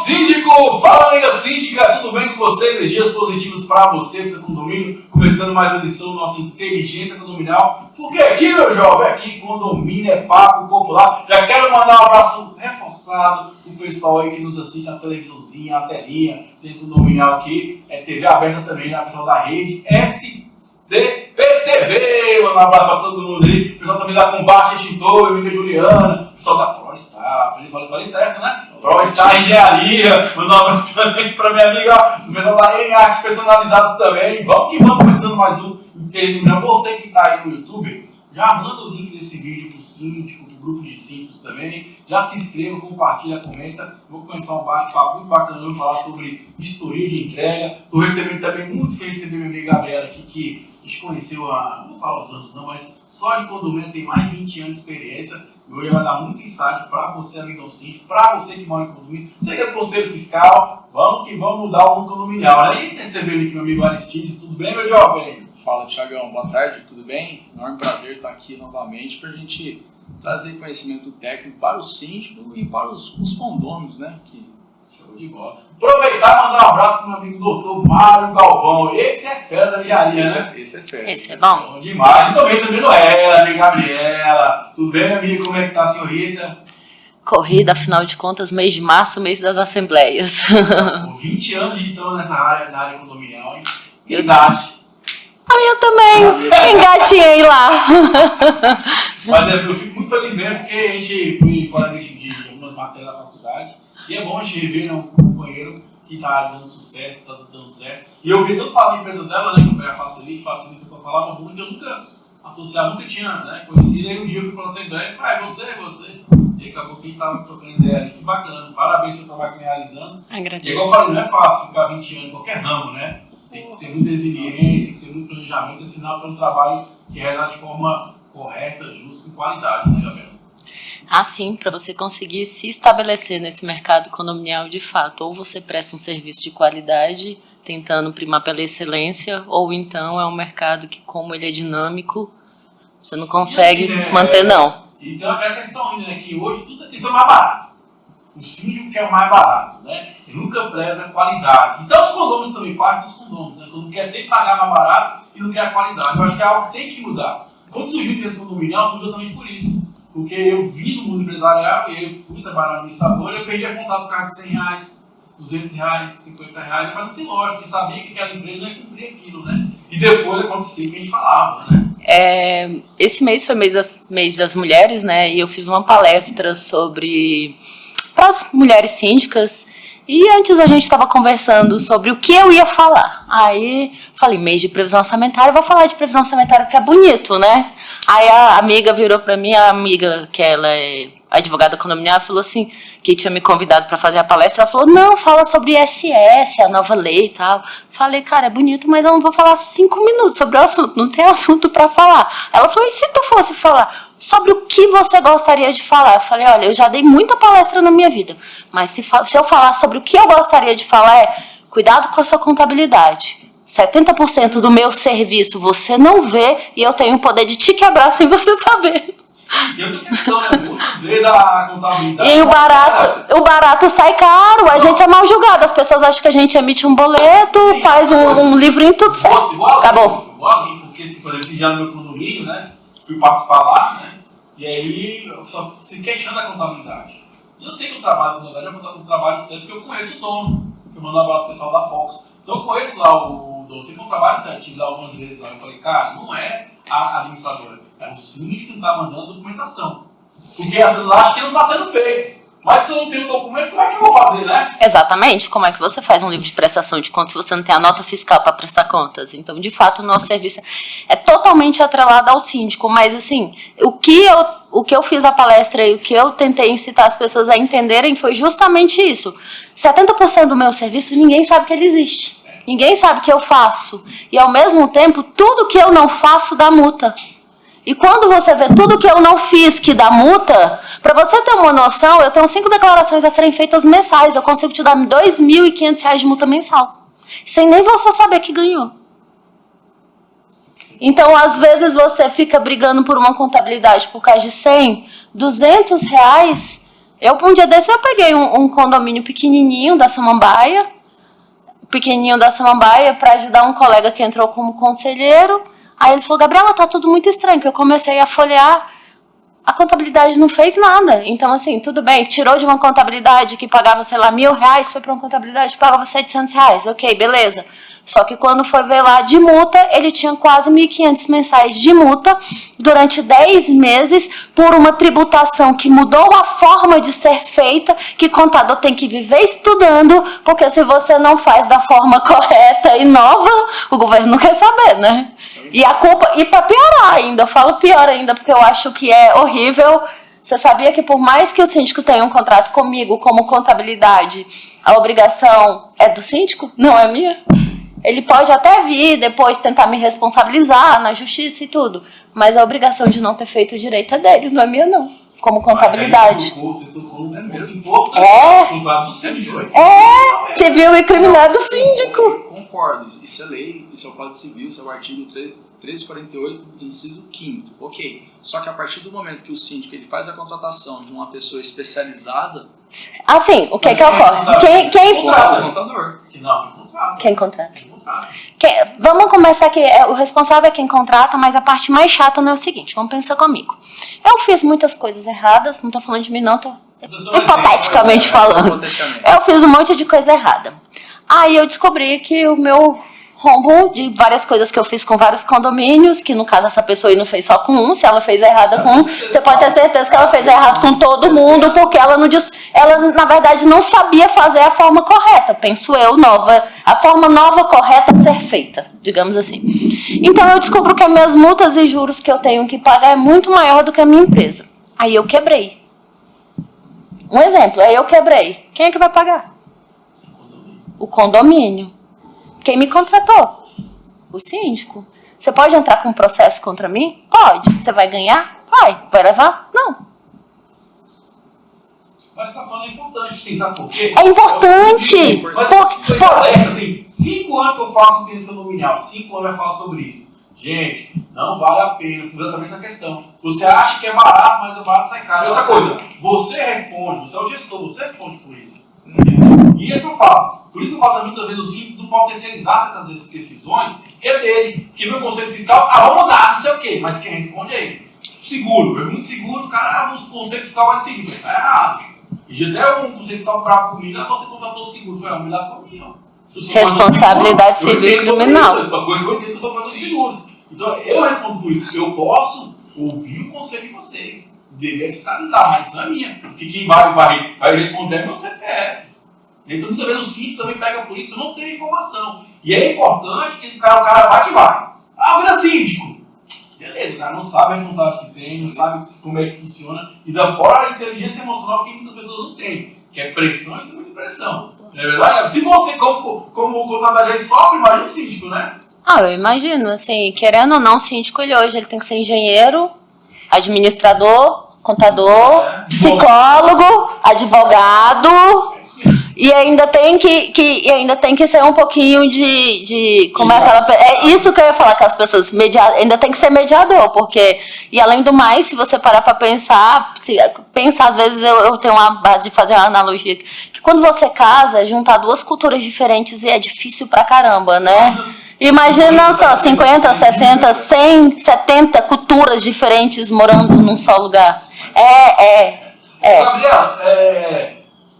síndico! Fala, amiga síndica! Tudo bem com você? Energias positivas para você, seu condomínio. Começando mais uma edição da nossa Inteligência Condominial. Porque aqui, meu jovem, aqui condomínio é papo popular. Já quero mandar um abraço reforçado pro pessoal aí que nos assiste na televisãozinha, na telinha. Tem esse condominial aqui, é TV aberta também, né? Pessoal da rede SDPTV. Um abraço para todo mundo aí. O pessoal também da Combate Extintor, amiga Juliana. O pessoal da ProStar, falei certo, né? ProStar Engenharia. Mandar um abraço também para minha amiga, o pessoal da N Artes Personalizados também. Vamos que vamos, começando mais um Inteligência. Você que está aí no YouTube, já manda o link desse vídeo pro síndico, pro grupo de síndicos também. Já se inscreva, compartilha, comenta. Vou começar um bate-papo muito bacana, vou falar sobre vistoria de entrega. Estou recebendo também, muito feliz de receber minha amiga Gabriela aqui, que a gente conheceu há, não falo os anos não, mas só de condomínio tem mais de 20 anos de experiência. E hoje vai dar muito insight para você, amigo síndico, para você que mora em condomínio. Você que é conselho fiscal, vamos que vamos mudar o mundo condominial, né? E recebendo aqui meu amigo Aristides, tudo bem, meu jovem? Fala, Thiagão, boa tarde, tudo bem? Enorme prazer estar aqui novamente para a gente trazer conhecimento técnico para o síndico e para os condôminos, né? Show de bola. Aproveitar e mandar um abraço para o meu amigo doutor Mário Galvão. Esse é fera da engenharia, né? Esse é fera. Esse é bom. Bom demais. E também recebendo ela, amiga Gabriela. Tudo bem, minha amiga? Como é que tá, senhorita? Corrida, afinal de contas, mês de março, mês das assembleias. 20 anos de então nessa área, na área condominial, hein? E idade? A minha também, engatinhei lá. Mas eu fico muito feliz mesmo, porque a gente foi colega de algumas matérias da faculdade. E é bom a gente rever, né, um companheiro que está dando sucesso, está dando certo. E eu vi tanto falar da empresa dela, né, que é a Facilite, o pessoal falava muito, eu nunca associava, nunca tinha, né, conhecido. Aí um dia eu fui para essa ideia e falei, é você. E acabou que a gente estava trocando ideia ali, que bacana. Parabéns pelo trabalho que está realizando. Agradeço. E igual eu falei, não é fácil ficar 20 anos em qualquer ramo, né? Tem que ter muita resiliência, tem que ser muito planejamento, ensinar para um trabalho que é realizado de forma correta, justa e com qualidade, né, Gabriela? Assim, para você conseguir se estabelecer nesse mercado condominial de fato, ou você presta um serviço de qualidade, tentando primar pela excelência, ou então é um mercado que, como ele é dinâmico, você não consegue assim, né, manter, não. Então, aquela questão ainda, né, que hoje tudo tem que ser mais barato. O síndico quer o mais barato, né? Ele nunca preza a qualidade. Então, os condôminos também partem dos condôminos, né? Quando quer sempre pagar mais barato e não quer a qualidade. Eu acho que é algo que tem que mudar. Quando surgiu o interesse condominial, surgiu justamente por isso. Porque eu vi no mundo empresarial e eu fui trabalhar no administrador e eu perdi a conta do carro de R$100, R$200, R$50. Eu falei, não tem lógica, porque sabia que aquela empresa não ia cumprir aquilo, né? E depois aconteceu o que a gente falava, né? Esse mês foi mês das mulheres, né? E eu fiz uma palestra sobre para as mulheres síndicas. E antes a gente estava conversando sobre o que eu ia falar. Aí falei, mês de previsão orçamentária, vou falar de previsão orçamentária porque é bonito, né? Aí a amiga virou para mim, a amiga que ela é advogada condominial, falou assim, que tinha me convidado para fazer a palestra, ela falou, não, fala sobre ISS, a nova lei e tal. Falei, cara, é bonito, mas eu não vou falar 5 minutos sobre o assunto, não tem assunto para falar. Ela falou, e se tu fosse falar sobre o que você gostaria de falar? Eu falei, olha, eu já dei muita palestra na minha vida, mas se eu falar sobre o que eu gostaria de falar cuidado com a sua contabilidade. 70% do meu serviço você não vê e eu tenho o poder de te quebrar sem você saber. E outra questão, né? Muitas vezes a contabilidade... E o barato sai caro, a gente é mal julgado. As pessoas acham que a gente emite um boleto, faz um livrinho, tudo certo. Acabou. Vou ali, porque, por exemplo, já no meu condomínio, né? Fui participar lá, né? E aí, eu só se queixando da contabilidade. E eu sei que o trabalho da contabilidade é um trabalho sério, porque eu conheço o dono. Eu mando um abraço pro pessoal da Fox. Então eu conheço lá o dono, tem um trabalho certinho lá algumas vezes lá. Eu falei, cara, não é a administradora, é o síndico que não está mandando documentação. Porque a pessoa acha que não está sendo feito. Mas se eu não tenho documento, como é que eu vou fazer, né? Exatamente. Como é que você faz um livro de prestação de contas se você não tem a nota fiscal para prestar contas? Então, de fato, o nosso serviço é totalmente atrelado ao síndico. Mas, assim, o que eu fiz a palestra e o que eu tentei incitar as pessoas a entenderem foi justamente isso. 70% do meu serviço, ninguém sabe que ele existe. Ninguém sabe que eu faço. E, ao mesmo tempo, tudo que eu não faço dá multa. E quando você vê tudo que eu não fiz que dá multa, para você ter uma noção, eu tenho 5 declarações a serem feitas mensais. Eu consigo te dar R$ 2.500 de multa mensal. Sem nem você saber que ganhou. Então, às vezes, você fica brigando por uma contabilidade por causa de 100, R$ 200. Um dia desse eu peguei um condomínio pequenininho da Samambaia, para ajudar um colega que entrou como conselheiro. Aí ele falou, Gabriela, tá tudo muito estranho, que eu comecei a folhear, a contabilidade não fez nada. Então, assim, tudo bem, tirou de uma contabilidade que pagava, sei lá, R$1.000, foi para uma contabilidade que pagava R$700. Ok, beleza. Só que quando foi ver lá de multa, ele tinha quase 1.500 mensais de multa durante 10 meses por uma tributação que mudou a forma de ser feita, que contador tem que viver estudando, porque se você não faz da forma correta e nova, o governo não quer saber, né? E a culpa, e para piorar ainda, eu falo pior ainda, porque eu acho que é horrível. Você sabia que por mais que o síndico tenha um contrato comigo como contabilidade, a obrigação é do síndico, não é minha? Ele pode até vir depois tentar me responsabilizar na justiça e tudo, mas a obrigação de não ter feito o direito é dele, não é minha não, como contabilidade. Você tocou no mesmo ponto, do síndico. Civil e criminal do síndico. Concordo, isso é lei, isso é o Código Civil, isso é o artigo 1348, inciso 5º. Ok, só que a partir do momento que o síndico ele faz a contratação de uma pessoa especializada... Assim, o que é que ocorre? Quem contrata? O contador. Quem contrata? Vamos começar aqui, o responsável é quem contrata, mas a parte mais chata não é o seguinte, vamos pensar comigo. Eu fiz muitas coisas erradas, não tô falando de mim não, tô hipoteticamente falando. Eu fiz um monte de coisa errada. Aí eu descobri que o meu rombo de várias coisas que eu fiz com vários condomínios, que no caso essa pessoa aí não fez só com um, se ela fez errada com um, você pode ter certeza que ela fez errado com todo mundo, porque ela na verdade não sabia fazer a forma correta, penso eu, a forma nova correta a ser feita, digamos assim. Então eu descubro que as minhas multas e juros que eu tenho que pagar é muito maior do que a minha empresa. Aí eu quebrei. Um exemplo, aí eu quebrei. Quem é que vai pagar? O condomínio. Quem me contratou? O síndico. Você pode entrar com um processo contra mim? Pode. Você vai ganhar? Vai. Vai levar? Não. Mas você está falando é importante, sim, sabe por quê? É importante! Mas tem 5 anos que eu faço texto condominial, 5 anos eu falo sobre isso. Gente, não vale a pena, exatamente essa questão. Você acha que é barato, mas é barato sai caro. E outra coisa, você responde, você é o gestor, você responde por isso. E é que eu falo. Por isso que eu falo muitas vezes o síndico não pode terceirizar certas decisões, que é dele. Porque meu conselho fiscal, vamos mudar, não sei o quê, mas quem responde é ele. Seguro, eu muito seguro, o cara, o conselho fiscal vai decidir. Tá errado. E já até um conselho fiscal bravo comigo, você contratou o seguro, foi uma humilhação minha. Responsabilidade civil e criminal. Uma coisa que eu entendo sobre os seguros. Então eu respondo por isso. Eu posso ouvir o conselho de vocês, dever fiscalizar, mas isso é minha. Porque quem vai responder é meu CPF. Então muitas vezes o síndico também pega por isso, porque não tem informação. E é importante que o cara vai que vai. Vira síndico. Beleza, o cara não sabe a responsabilidade que tem, não sabe como é que funciona. E da fora a inteligência emocional que muitas pessoas não têm, que é pressão e sistema de pressão. Não é verdade? Se você, como contador, sofre, imagina o síndico, né? Eu imagino, assim, querendo ou não, o síndico hoje ele tem que ser engenheiro, administrador, contador, psicólogo, advogado. E ainda tem que ser um pouquinho de como é aquela... É isso que eu ia falar com as pessoas, ainda tem que ser mediador, porque... E além do mais, se você parar para pensar, às vezes eu tenho uma base de fazer uma analogia, que quando você casa, juntar duas culturas diferentes é difícil pra caramba, né? Imagina só, 50, 60, 100, 70 culturas diferentes morando num só lugar. Gabriela,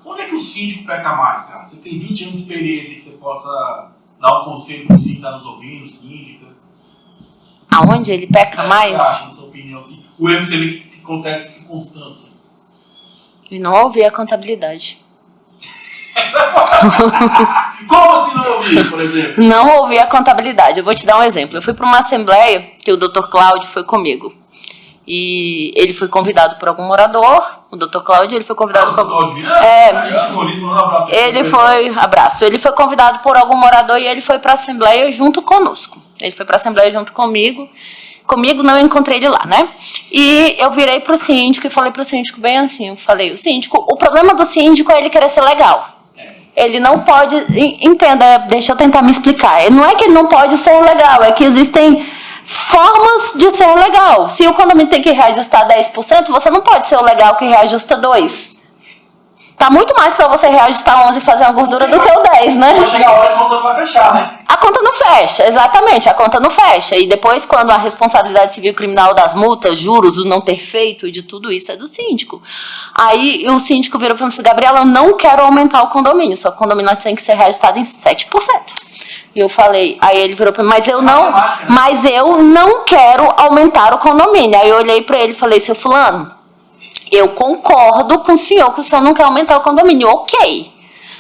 onde é que o síndico peca mais, cara? Você tem 20 anos de experiência que você possa dar um conselho para o síndico que está nos ouvindo, síndica? Aonde ele peca mais? Na sua opinião, o erro que acontece com constância. Ele não ouvir a contabilidade. Como assim não ouvir, por exemplo? Não ouvir a contabilidade. Eu vou te dar um exemplo. Eu fui para uma assembleia que o Dr. Cláudio foi comigo. E ele foi convidado por algum morador, o Dr. Cláudio, ele foi convidado ele foi convidado por algum morador e ele foi para a assembleia junto conosco. Ele foi para a assembleia junto comigo. Comigo não encontrei ele lá, né? E eu virei pro síndico e falei pro síndico bem assim, eu falei, o problema do síndico é ele querer ser legal. Ele não pode, entenda, deixa eu tentar me explicar. Não é que ele não pode ser legal, é que existem formas de ser legal. Se o condomínio tem que reajustar 10%, você não pode ser o legal que reajusta 2%. Tá muito mais pra você reajustar 11 e fazer uma gordura do que o 10, né? Vai chegar a hora que a conta não vai fechar, né? A conta não fecha, exatamente, a conta não fecha. E depois, quando a responsabilidade civil criminal das multas, juros, o não ter feito e de tudo isso é do síndico. Aí o síndico virou para mim e disse: Gabriela, eu não quero aumentar o condomínio, só que o condomínio tem que ser reajustado em 7%. E eu falei, aí ele virou para mim, mas eu não quero aumentar o condomínio. Aí eu olhei para ele e falei: seu fulano, eu concordo com o senhor que o senhor não quer aumentar o condomínio, ok.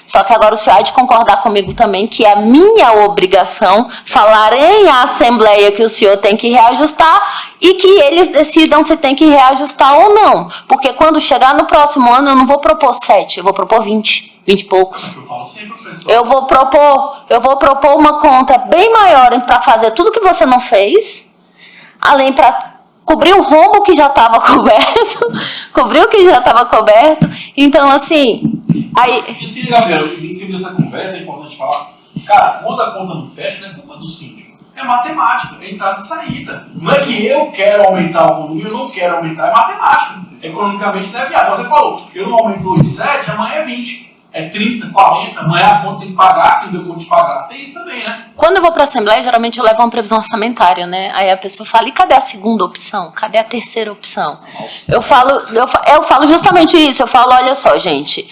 Só que agora o senhor há de concordar comigo também que é minha obrigação falar em assembleia que o senhor tem que reajustar e que eles decidam se tem que reajustar ou não. Porque quando chegar no próximo ano eu não vou propor 7, eu vou propor 20 e poucos. Eu falo sempre pro pessoal. Eu vou propor uma conta bem maior para fazer tudo que você não fez, além para cobrir o rombo que já estava coberto, Então, assim... Aí... E sim, Gabriel, em cima dessa conversa é importante falar, cara, quando a conta não fecha, não é culpa do síndico. É matemática, é entrada e saída. Não é que eu quero aumentar o volume, eu não quero aumentar, é matemática. Economicamente não é viável. Você falou, eu não aumento hoje 7, amanhã é 20. É 30, 40, amanhã a conta tem que pagar, quem deu conta de pagar. Tem isso também, né? Quando eu vou para a Assembleia, geralmente eu levo uma previsão orçamentária, né? Aí a pessoa fala, e cadê a segunda opção? Cadê a terceira opção? Eu falo justamente isso, eu falo, olha só, gente...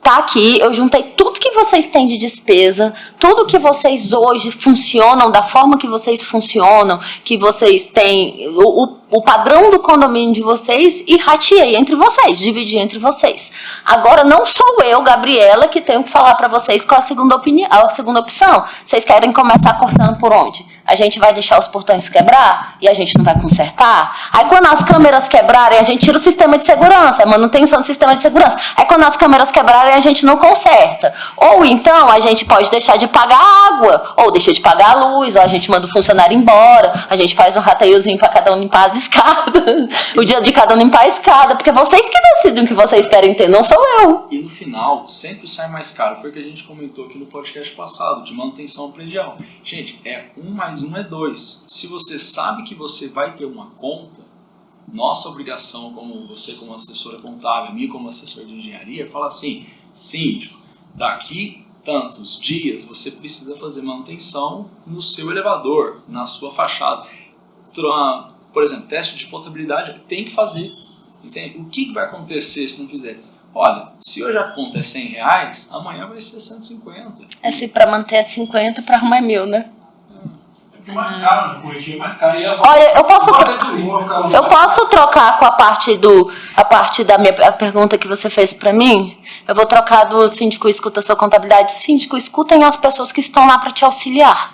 Tá aqui, eu juntei tudo que vocês têm de despesa, tudo que vocês hoje funcionam, da forma que vocês funcionam, que vocês têm, o padrão do condomínio de vocês, e rateei entre vocês, dividi entre vocês. Agora, não sou eu, Gabriela, que tenho que falar para vocês qual a segunda opção. Vocês querem começar cortando por onde? A gente vai deixar os portões quebrar e a gente não vai consertar? Aí quando as câmeras quebrarem, a gente tira o sistema de segurança, a manutenção do sistema de segurança. Aí quando as câmeras quebrarem, a gente não conserta. Ou então a gente pode deixar de pagar água, ou deixa de pagar a luz, ou a gente manda o funcionário embora, a gente faz um rateiozinho para cada um limpar as escadas, o dia de cada um limpar a escada, porque vocês que decidem o que vocês querem ter, não sou eu. E no final, sempre sai mais caro. Foi o que a gente comentou aqui no podcast passado, de manutenção predial. Gente, 1 mais 1 é 2. Se você sabe que você vai ter uma conta, nossa obrigação, como você como assessora contábil, mim como assessor de engenharia, fala assim, síndico, daqui tantos dias você precisa fazer manutenção no seu elevador, na sua fachada. Por exemplo, teste de potabilidade tem que fazer. Entende? O que vai acontecer se não fizer? Olha, se hoje a conta é R$100, amanhã vai ser 150. É se para manter 50, para arrumar 1.000, né? É mais caro, corretia é mais caro. Olha, eu posso trocar com a parte da a pergunta que você fez para mim? Eu vou trocar do síndico escuta sua contabilidade. Síndico, escutem as pessoas que estão lá para te auxiliar.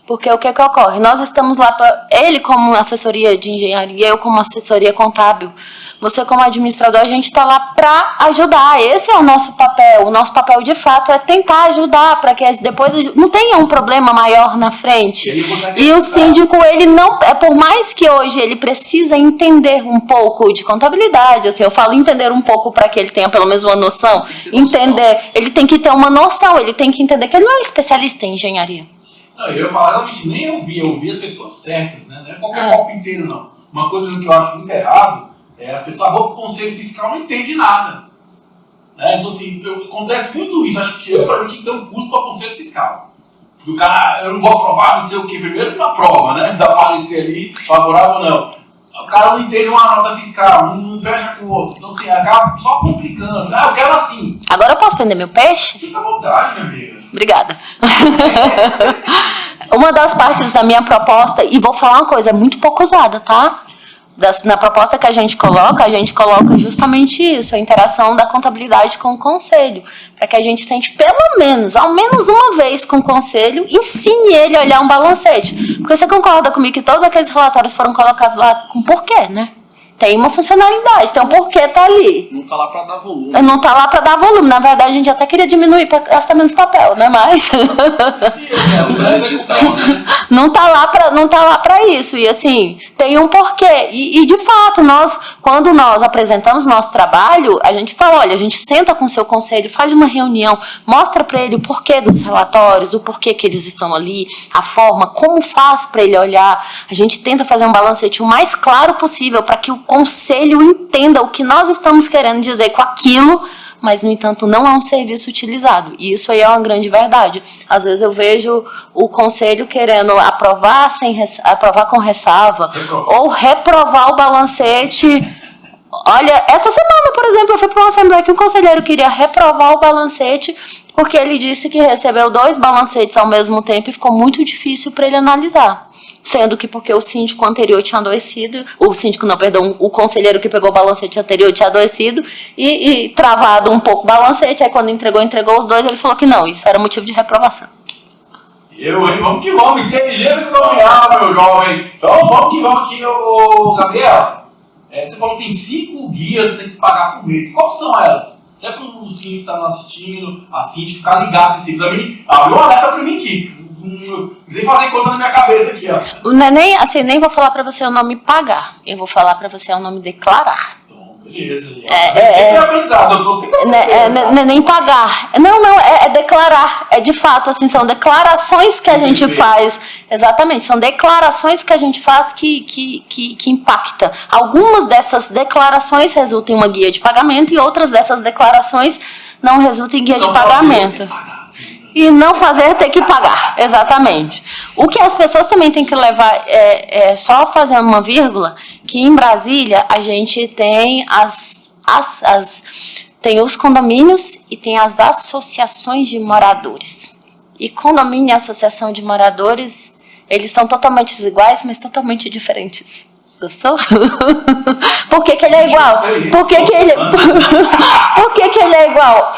Porque o que ocorre? Nós estamos lá para... Ele como assessoria de engenharia, eu como assessoria contábil. Você como administrador, a gente está lá para ajudar. Esse é o nosso papel. O nosso papel, de fato, é tentar ajudar para que depois não tenha um problema maior na frente. E o síndico, ele não... Por mais que hoje ele precisa entender um pouco de contabilidade, assim, eu falo entender um pouco para que ele tenha pelo menos uma noção. Entender, ele tem que ter uma noção, ele tem que entender que ele não é um especialista em engenharia. Não, eu ia falar realmente, nem eu ouvi as pessoas certas, né? Não é qualquer copo inteiro, não. Uma coisa que eu acho muito errado é as pessoas vão para o conselho fiscal e não entendem nada. Né? Então, assim, acontece muito isso. Acho que para mim, tinha que ter um custo para o conselho fiscal. Do cara, eu não vou aprovar, não sei o quê. Primeiro, não aprova, né? Dá parecer ali, favorável ou não. O cara não entende uma nota fiscal, não fecha com o outro. Então, assim, acaba só complicando. Ah, eu quero assim. Agora eu posso vender meu peixe? Fica à vontade, minha amiga. Obrigada. Uma das partes da minha proposta, e vou falar uma coisa, é muito pouco usada, tá? Na proposta que a gente coloca justamente isso, a interação da contabilidade com o conselho, para que a gente sente pelo menos, ao menos uma vez com o conselho, ensine ele a olhar um balancete. Porque você concorda comigo que todos aqueles relatórios foram colocados lá com porquê, né? Tem uma funcionalidade, tem um porquê tá ali. Não tá lá para dar volume. Não tá lá para dar volume. Na verdade, a gente até queria diminuir para gastar menos papel, né? Mas não tá lá para isso. E assim, tem um porquê. E de fato, quando nós apresentamos nosso trabalho, a gente fala, olha, a gente senta com o seu conselho, faz uma reunião, mostra para ele o porquê dos relatórios, o porquê que eles estão ali, a forma, como faz para ele olhar. A gente tenta fazer um balancete o mais claro possível para que o conselho entenda o que nós estamos querendo dizer com aquilo, mas, no entanto, não é um serviço utilizado. E isso aí é uma grande verdade. Às vezes eu vejo o conselho querendo aprovar com ressalva, ou reprovar o balancete. Olha, essa semana, por exemplo, eu fui para uma assembleia que um conselheiro queria reprovar o balancete porque ele disse que recebeu 2 balancetes ao mesmo tempo e ficou muito difícil para ele analisar. Sendo que porque o síndico anterior tinha adoecido, o conselheiro que pegou o balancete anterior tinha adoecido e travado um pouco o balancete, aí quando entregou os 2, ele falou que não, isso era motivo de reprovação. Vamos que vamos, inteligente economial, meu jovem. Então vamos que vamos aqui, ô Gabriel. Você falou que tem 5 guias que tem que se pagar por mês. Quais são elas? Se é para o síndico que está nos assistindo, a síndica ficar ligado nesse para mim, abriu uma alerta para mim aqui. Nem fazer conta na minha cabeça aqui, ó. Não é nem, assim, nem vou falar para você o nome pagar, eu vou falar para você o nome declarar. Beleza. Sempre aprendizado, eu tô sempre nem pagar. Não, é declarar. É de fato, assim, são declarações que a gente faz. Exatamente, são declarações que a gente faz que impacta. Algumas dessas declarações resultam em uma guia de pagamento e outras dessas declarações não resultam em guia de pagamento. E não fazer ter que pagar, exatamente. O que as pessoas também têm que levar, só fazendo uma vírgula, que em Brasília a gente tem tem os condomínios e tem as associações de moradores. E condomínio e associação de moradores, eles são totalmente iguais, mas totalmente diferentes. Gostou? Por que ele é igual? Por que ele é igual?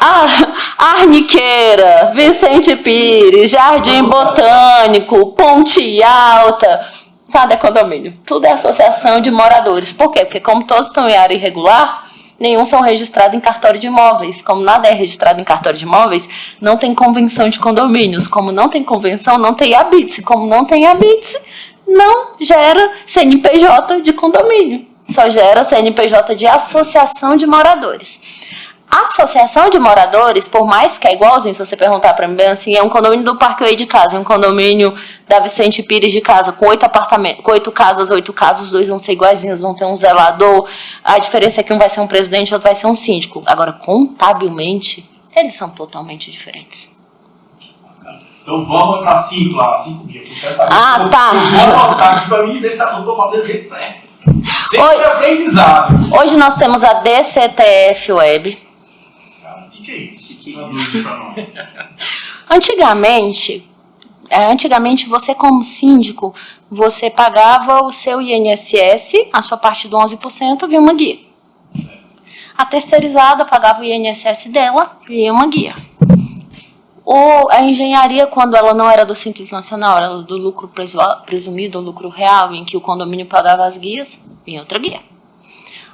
Arniqueira, Vicente Pires, Jardim Botânico, Ponte Alta. Cada condomínio. Tudo é associação de moradores. Por quê? Porque como todos estão em área irregular, nenhum são registrados em cartório de imóveis. Como nada é registrado em cartório de imóveis, não tem convenção de condomínios. Como não tem convenção, não tem habite. Como não tem habite, não gera CNPJ de condomínio, só gera CNPJ de associação de moradores. A associação de moradores, por mais que é igualzinho, se você perguntar para mim bem assim, é um condomínio do Parque Way de casa, é um condomínio da Vicente Pires de casa, com 8 apartamentos, com 8 casas, os 2 vão ser iguaizinhos, vão ter um zelador, a diferença é que um vai ser um presidente e outro vai ser um síndico. Agora, contabilmente, eles são totalmente diferentes. Então vamos para 5 lá, 5 guias. Tá. Eu vou anotar aqui para mim ver se eu estou fazendo o jeito certo. Sempre aprendizado. Hoje nós temos a DCTF Web. Cara, o que é isso? Traduz para nós. Antigamente você como síndico, você pagava o seu INSS, a sua parte do 11%, via uma guia. A terceirizada pagava o INSS dela, via uma guia. A engenharia, quando ela não era do Simples Nacional, era do lucro presumido, ou lucro real, em que o condomínio pagava as guias, vinha outra guia.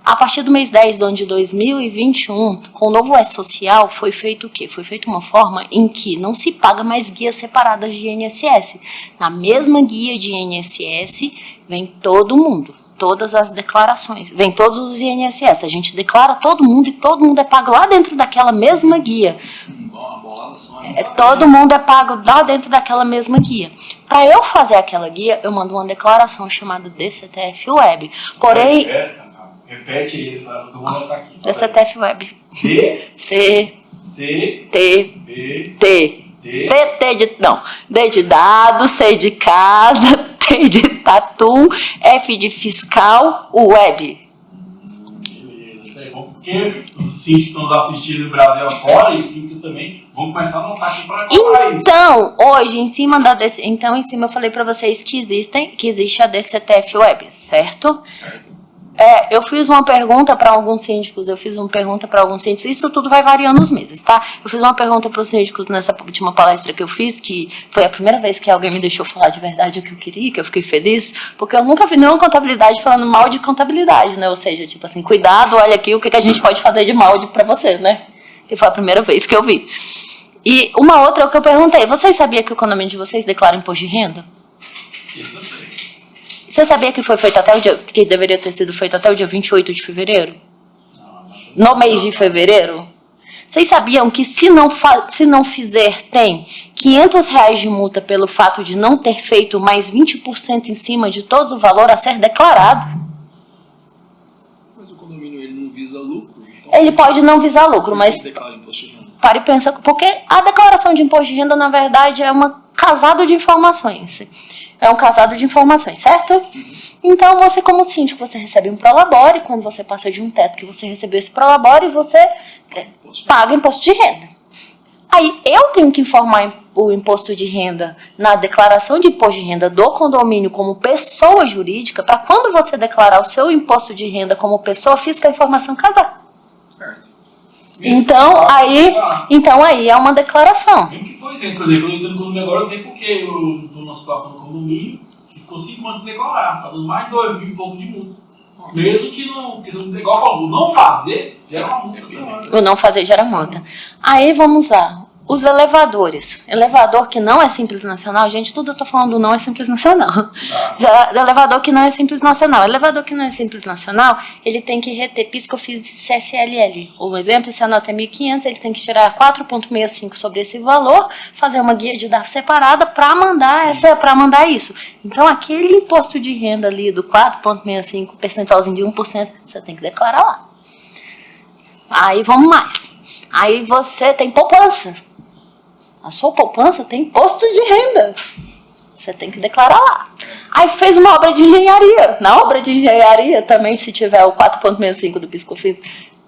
A partir do mês 10 do ano de 2021, com o novo S-Social, foi feito o quê? Foi feita uma forma em que não se paga mais guias separadas de INSS. Na mesma guia de INSS, vem todo mundo. Todas as declarações, vem todos os INSS, a gente declara todo mundo e todo mundo é pago lá dentro daquela mesma guia. Todo mundo é pago lá dentro daquela mesma guia. Para eu fazer aquela guia, eu mando uma declaração chamada DCTF Web. Porém... Repete ele, que eu vou anotar aqui. DCTF Web. D... C... T... B... T... D de dado, C de casa, T de tatu, F de fiscal, web. Beleza, isso aí é bom porque os síndicos que estão nos assistindo no Brasil afora e síndicos também vão começar a anotar aqui para cobrar isso. Então, hoje, em cima eu falei para vocês que existe a DCTF Web, certo? Eu fiz uma pergunta para alguns síndicos, isso tudo vai variando os meses, tá? Eu fiz uma pergunta para os síndicos nessa última palestra que eu fiz, que foi a primeira vez que alguém me deixou falar de verdade o que eu queria, que eu fiquei feliz, porque eu nunca vi nenhuma contabilidade falando mal de contabilidade, né? Ou seja, tipo assim, cuidado, olha aqui o que a gente pode fazer de mal para você, né? Que foi a primeira vez que eu vi. E uma outra que eu perguntei, vocês sabiam que o condomínio de vocês declara imposto de renda? Isso eu sei. Você sabia que foi feito que deveria ter sido feito até o dia 28 de fevereiro? No mês de fevereiro? Vocês sabiam que se não fizer, tem R$500 de multa pelo fato de não ter feito mais 20% em cima de todo o valor a ser declarado? Mas o condomínio ele não visa lucro. Ele pode não visar lucro, mas Declarar imposto de renda. para e pensa, porque a declaração de imposto de renda, na verdade, é um casado de informações. É um casado de informações, certo? Então, você como síndico, você recebe um prolabore, quando você passa de um teto que você recebeu esse prolabore, você paga imposto de renda. Aí, eu tenho que informar o imposto de renda na declaração de imposto de renda do condomínio como pessoa jurídica, para quando você declarar o seu imposto de renda como pessoa física, a informação casar. Certo. Então aí é uma declaração. Mesmo que foi exemplo, por exemplo, eu estou no condomínio agora, eu sei porque eu estou numa situação no condomínio que ficou 5 months sem declarar, está dando mais de 2 mil e pouco de multa. Mesmo que não, porque igual falou, o não fazer gera uma multa também. O não fazer gera multa. Aí vamos lá. Os elevadores. Elevador que não é Simples Nacional, gente, tudo eu tô falando não é Simples Nacional. Já, elevador que não é Simples Nacional. Elevador que não é Simples Nacional, ele tem que reter PIS, COFINS e CSLL. Um exemplo, se a nota é 1.500, ele tem que tirar 4,65 sobre esse valor, fazer uma guia de DARF separada para mandar isso. Então, aquele imposto de renda ali do 4,65, percentualzinho de 1%, você tem que declarar lá. Aí vamos mais. Aí você tem poupança. A sua poupança tem imposto de renda. Você tem que declarar lá. Aí fez uma obra de engenharia. Na obra de engenharia também, se tiver o 4,65 do PIS/COFINS,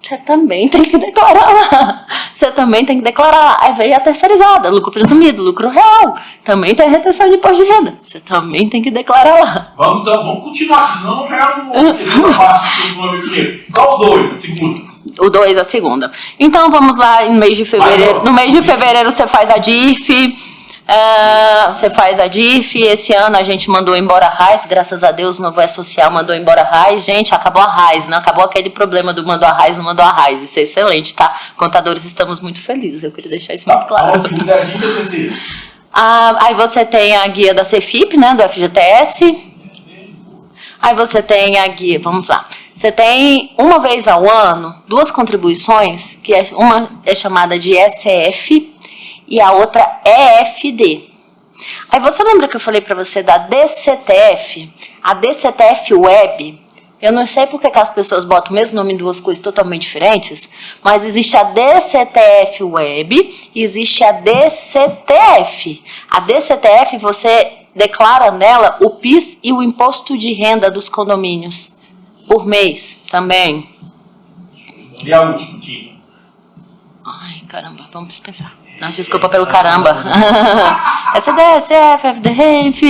você também tem que declarar lá. Você também tem que declarar lá. Aí veio a terceirizada, lucro presumido, lucro real. Também tem retenção de imposto de renda. Você também tem que declarar lá. Vamos continuar, senão não já não vou querer uma parte do primeiro. Qual o 2, a segunda? O 2, a segunda. Então, vamos lá no mês de fevereiro. No mês de fevereiro, você faz a DIF. Esse ano a gente mandou embora a RAIS. Graças a Deus, o novo E-Social mandou embora a RAIS. Gente, acabou a RAIS, né? Acabou aquele problema do mandou a RAIS, não mandou a RAIS. Isso é excelente, tá? Contadores, estamos muito felizes. Eu queria deixar isso muito claro. A segunda é a DIF e a terceira? Aí você tem a guia da CEFIP, né? Do FGTS. Aí você tem a guia, vamos lá. Você tem, uma vez ao ano, 2 contribuições, que uma é chamada de ECF e a outra EFD. Aí você lembra que eu falei para você da DCTF? A DCTF Web, eu não sei porque que as pessoas botam o mesmo nome em 2 coisas totalmente diferentes, mas existe a DCTF Web e existe a DCTF. A DCTF, você declara nela o PIS e o imposto de renda dos condomínios por mês também. E a última, quinta? Ai, caramba, vamos pensar. Nossa, desculpa pelo caramba. SDSF, FDREF.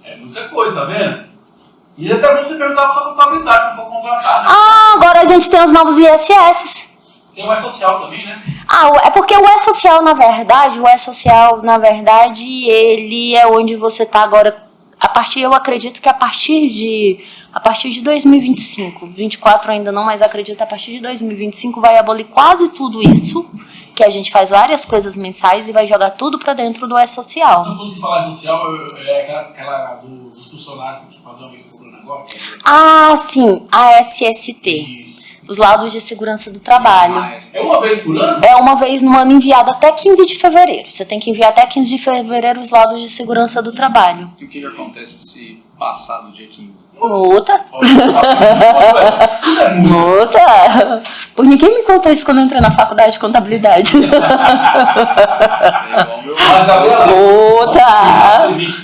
É muita coisa, tá vendo? E até bom você perguntar pra sua contabilidade, pra for contratar, né? Agora a gente tem os novos ISS. Tem o E-Social também, né? É porque o E-Social, na verdade, ele é onde você está agora, eu acredito que a partir de 2025, 24 ainda não, mas acredito que a partir de 2025 vai abolir quase tudo isso, que a gente faz várias coisas mensais e vai jogar tudo para dentro do E-Social. Então, quando você fala E-Social, é aquela dos funcionários que fazer uma vez cobrando agora? Sim, a SST. Isso. Os laudos de segurança do trabalho. É uma vez por ano? É uma vez no ano, enviado até 15 de fevereiro. Você tem que enviar até 15 de fevereiro os laudos de segurança do trabalho. E o que acontece se passar do dia 15? Multa. Multa. Por ninguém me contou isso quando eu entrei na faculdade de contabilidade. Mas, Gabriela, multa.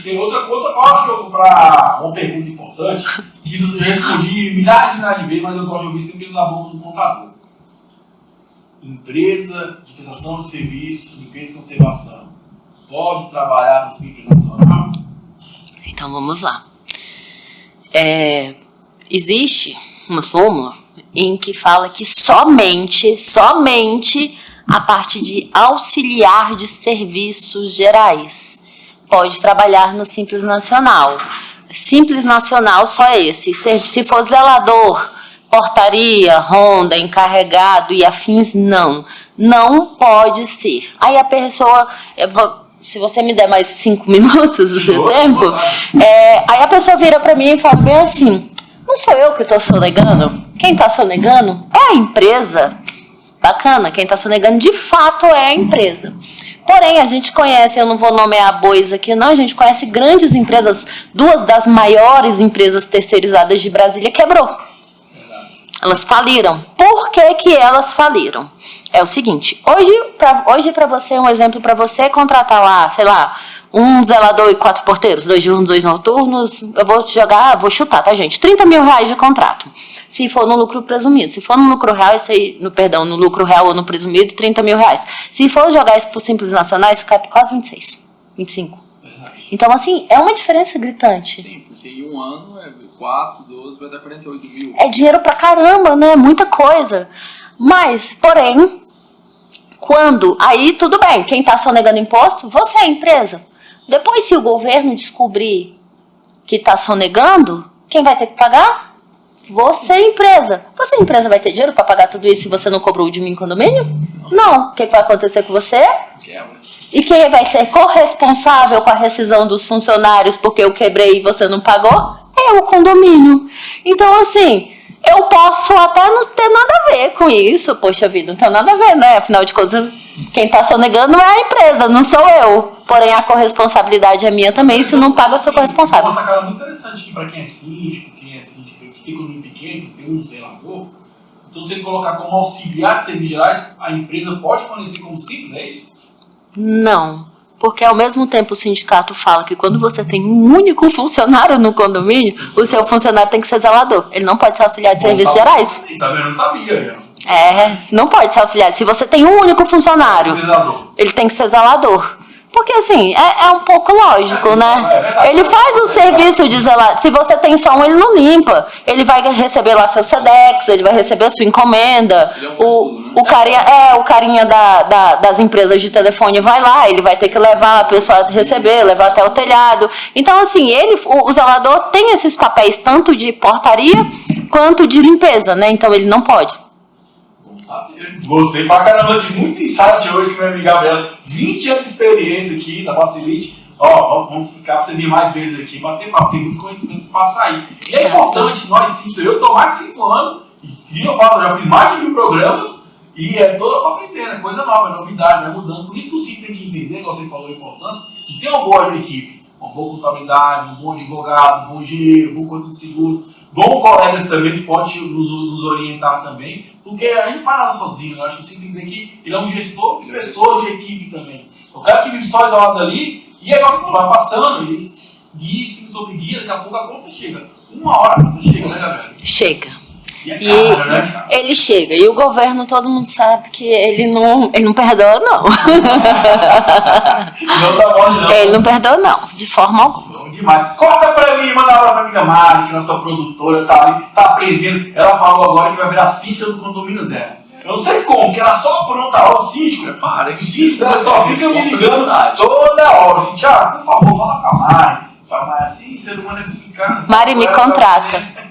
Tem outra coisa, acho que para uma pergunta importante, que isso eu já respondi milhares de vezes, mas eu gosto de ouvir sempre na boca do contador. Empresa de prestação de serviço, limpeza e conservação, pode trabalhar no Simples Nacional? Então vamos lá. Existe uma súmula em que fala que somente a parte de auxiliar de serviços gerais pode trabalhar no Simples Nacional. Simples Nacional só esse. Se for zelador, portaria, ronda, encarregado e afins, não pode ser. Aí a pessoa, se você me der mais 5 minutos do seu tempo, aí a pessoa vira para mim e fala bem assim: não sou eu que estou sonegando? Quem está sonegando é a empresa. Bacana, quem está sonegando de fato é a empresa. Porém, a gente conhece, eu não vou nomear bois aqui não, a gente conhece grandes empresas, 2 das maiores empresas terceirizadas de Brasília quebrou. Elas faliram. Por que que elas faliram? É o seguinte, hoje para você, um exemplo para você, contratar lá, sei lá, um zelador e 4 porteiros, 2 diurnos, 2 noturnos, eu vou chutar, tá, gente? 30 mil reais de contrato. Se for no lucro presumido. Se for no lucro real, isso aí, no lucro real ou no presumido, 30 mil reais. Se for jogar isso por Simples Nacionais, cai por quase 26, 25. Então, assim, é uma diferença gritante. Sim, porque em um ano, 4, 12, vai dar 48 mil. É dinheiro pra caramba, né? Muita coisa. Mas, porém, aí tudo bem, quem tá sonegando imposto, você é a empresa. Depois, se o governo descobrir que tá sonegando, quem vai ter que pagar? Você, empresa. Você, empresa, vai ter dinheiro para pagar tudo isso se você não cobrou de mim em condomínio? Não. O que vai acontecer com você? Quebra. E quem vai ser corresponsável com a rescisão dos funcionários porque eu quebrei e você não pagou? É o condomínio. Então, assim, eu posso até não ter nada a ver com isso. Poxa vida, não tem nada a ver, né? Afinal de contas, quem tá sonegando é a empresa, não sou eu. Porém, a corresponsabilidade é minha também. E se não paga, eu sou corresponsável. Uma sacada muito interessante aqui para quem é síndico, que tem condomínio pequeno, que tem um zelador. Então, se ele colocar como auxiliar de serviços gerais, a empresa pode fornecer como simples, é isso? Não. Porque ao mesmo tempo o sindicato fala que quando você tem um único funcionário no condomínio, o seu funcionário tem que ser zelador. Ele não pode ser auxiliar de serviços gerais. Tá vendo? Eu não sabia. Não pode ser auxiliar. Se você tem um único funcionário, ele tem que ser zelador. Porque assim, é um pouco lógico, né? Ele faz o serviço de zelar. Se você tem só um, ele não limpa. Ele vai receber lá seu SEDEX, ele vai receber a sua encomenda. O carinha das empresas de telefone vai lá, ele vai ter que levar a pessoa a receber, levar até o telhado. Então, assim, o zelador tem esses papéis tanto de portaria quanto de limpeza, né? Então ele não pode. Gostei pra caramba aqui, muito insight hoje com minha amiga Gabriela. 20 anos de experiência aqui na Facilite. Vamos ficar pra você vir mais vezes aqui, bater papo, tem muito conhecimento pra passar. E é importante, nós cinco, eu tô mais de 5 anos, e eu falo, já fiz mais de 1000 programas, e é toda pra aprender, é coisa nova, é novidade, vai mudando. Por isso que o cinco tem que entender, igual você falou, a importância de ter uma boa equipe, uma boa contabilidade, um bom advogado, um bom engenheiro, um bom conta de seguro, bom colegas também que pode nos orientar também, porque a gente faz nada sozinho. Eu acho que o cinco tem que entender que ele é um gestor de pessoas, de equipe também. O cara que vive só isolado ali, e agora vai passando, e guia, sobre guia, daqui a pouco a conta chega. Uma hora a conta chega, né, galera? Chega. E é caro, né? Ele chega. E o governo, todo mundo sabe que ele não perdoa, não. Não dá mole, não. Ele não perdoa, não. De forma alguma. Bom demais. Corta pra mim, manda lá pra amiga Mari, que é nossa produtora, tá ali, tá aprendendo. Ela falou agora que vai virar síndica do condomínio dela. Eu não sei como, que ela só pronta lá o síndico. Para, o síndico dela só fica me ligando toda hora. Assim, Thiago, por favor, fala com a Mari. Fala, mas assim, ser humano é complicado. Mari, me contrata.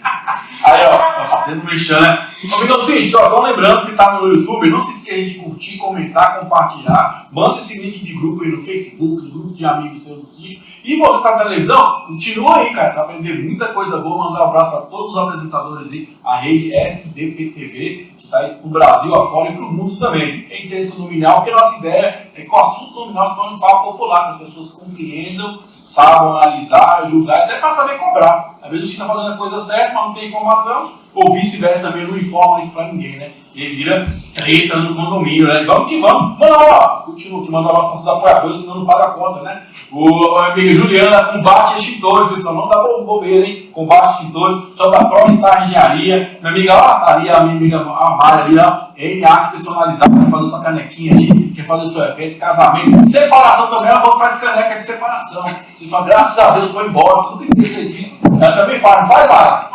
Aí, ó, tá fazendo mexer, né? Amigão síndico, ó, então lembrando que tá no YouTube, não se esqueça de curtir, comentar, compartilhar. Manda esse link de grupo aí no Facebook, no grupo de amigos seus do síndico. E você que tá na televisão, continua aí, cara. Você vai aprender muita coisa boa. Mandar um abraço para todos os apresentadores aí, a rede SDPTV, que tá aí pro Brasil afora e pro mundo também. É interesse condominial, porque a nossa ideia é que o assunto condominial se torne um papo popular, que as pessoas compreendam, saibam analisar, julgar e até para saber cobrar. Às vezes o Chico está fazendo a coisa certa, mas não tem informação, ou vice-versa também, não informa isso para ninguém, né? E aí vira treta no condomínio, né? Vamos que vamos. Manda lá, continua que manda lá os nossos apoiadores, senão não paga a conta, né? A amiga Juliana, combate extintores, pessoal, não dá bobeira, hein? Combate extintores, só da ProStar Engenharia. Minha amiga, ó, tá ali, a minha amiga Mari ali, ó. Arte personalizada, quer fazer sua canequinha ali, quer fazer o seu evento, casamento, separação também, ela falou que faz caneca de separação. Você fala, graças a Deus foi embora, você nunca esqueceu disso. Ela também faz, não faz lá.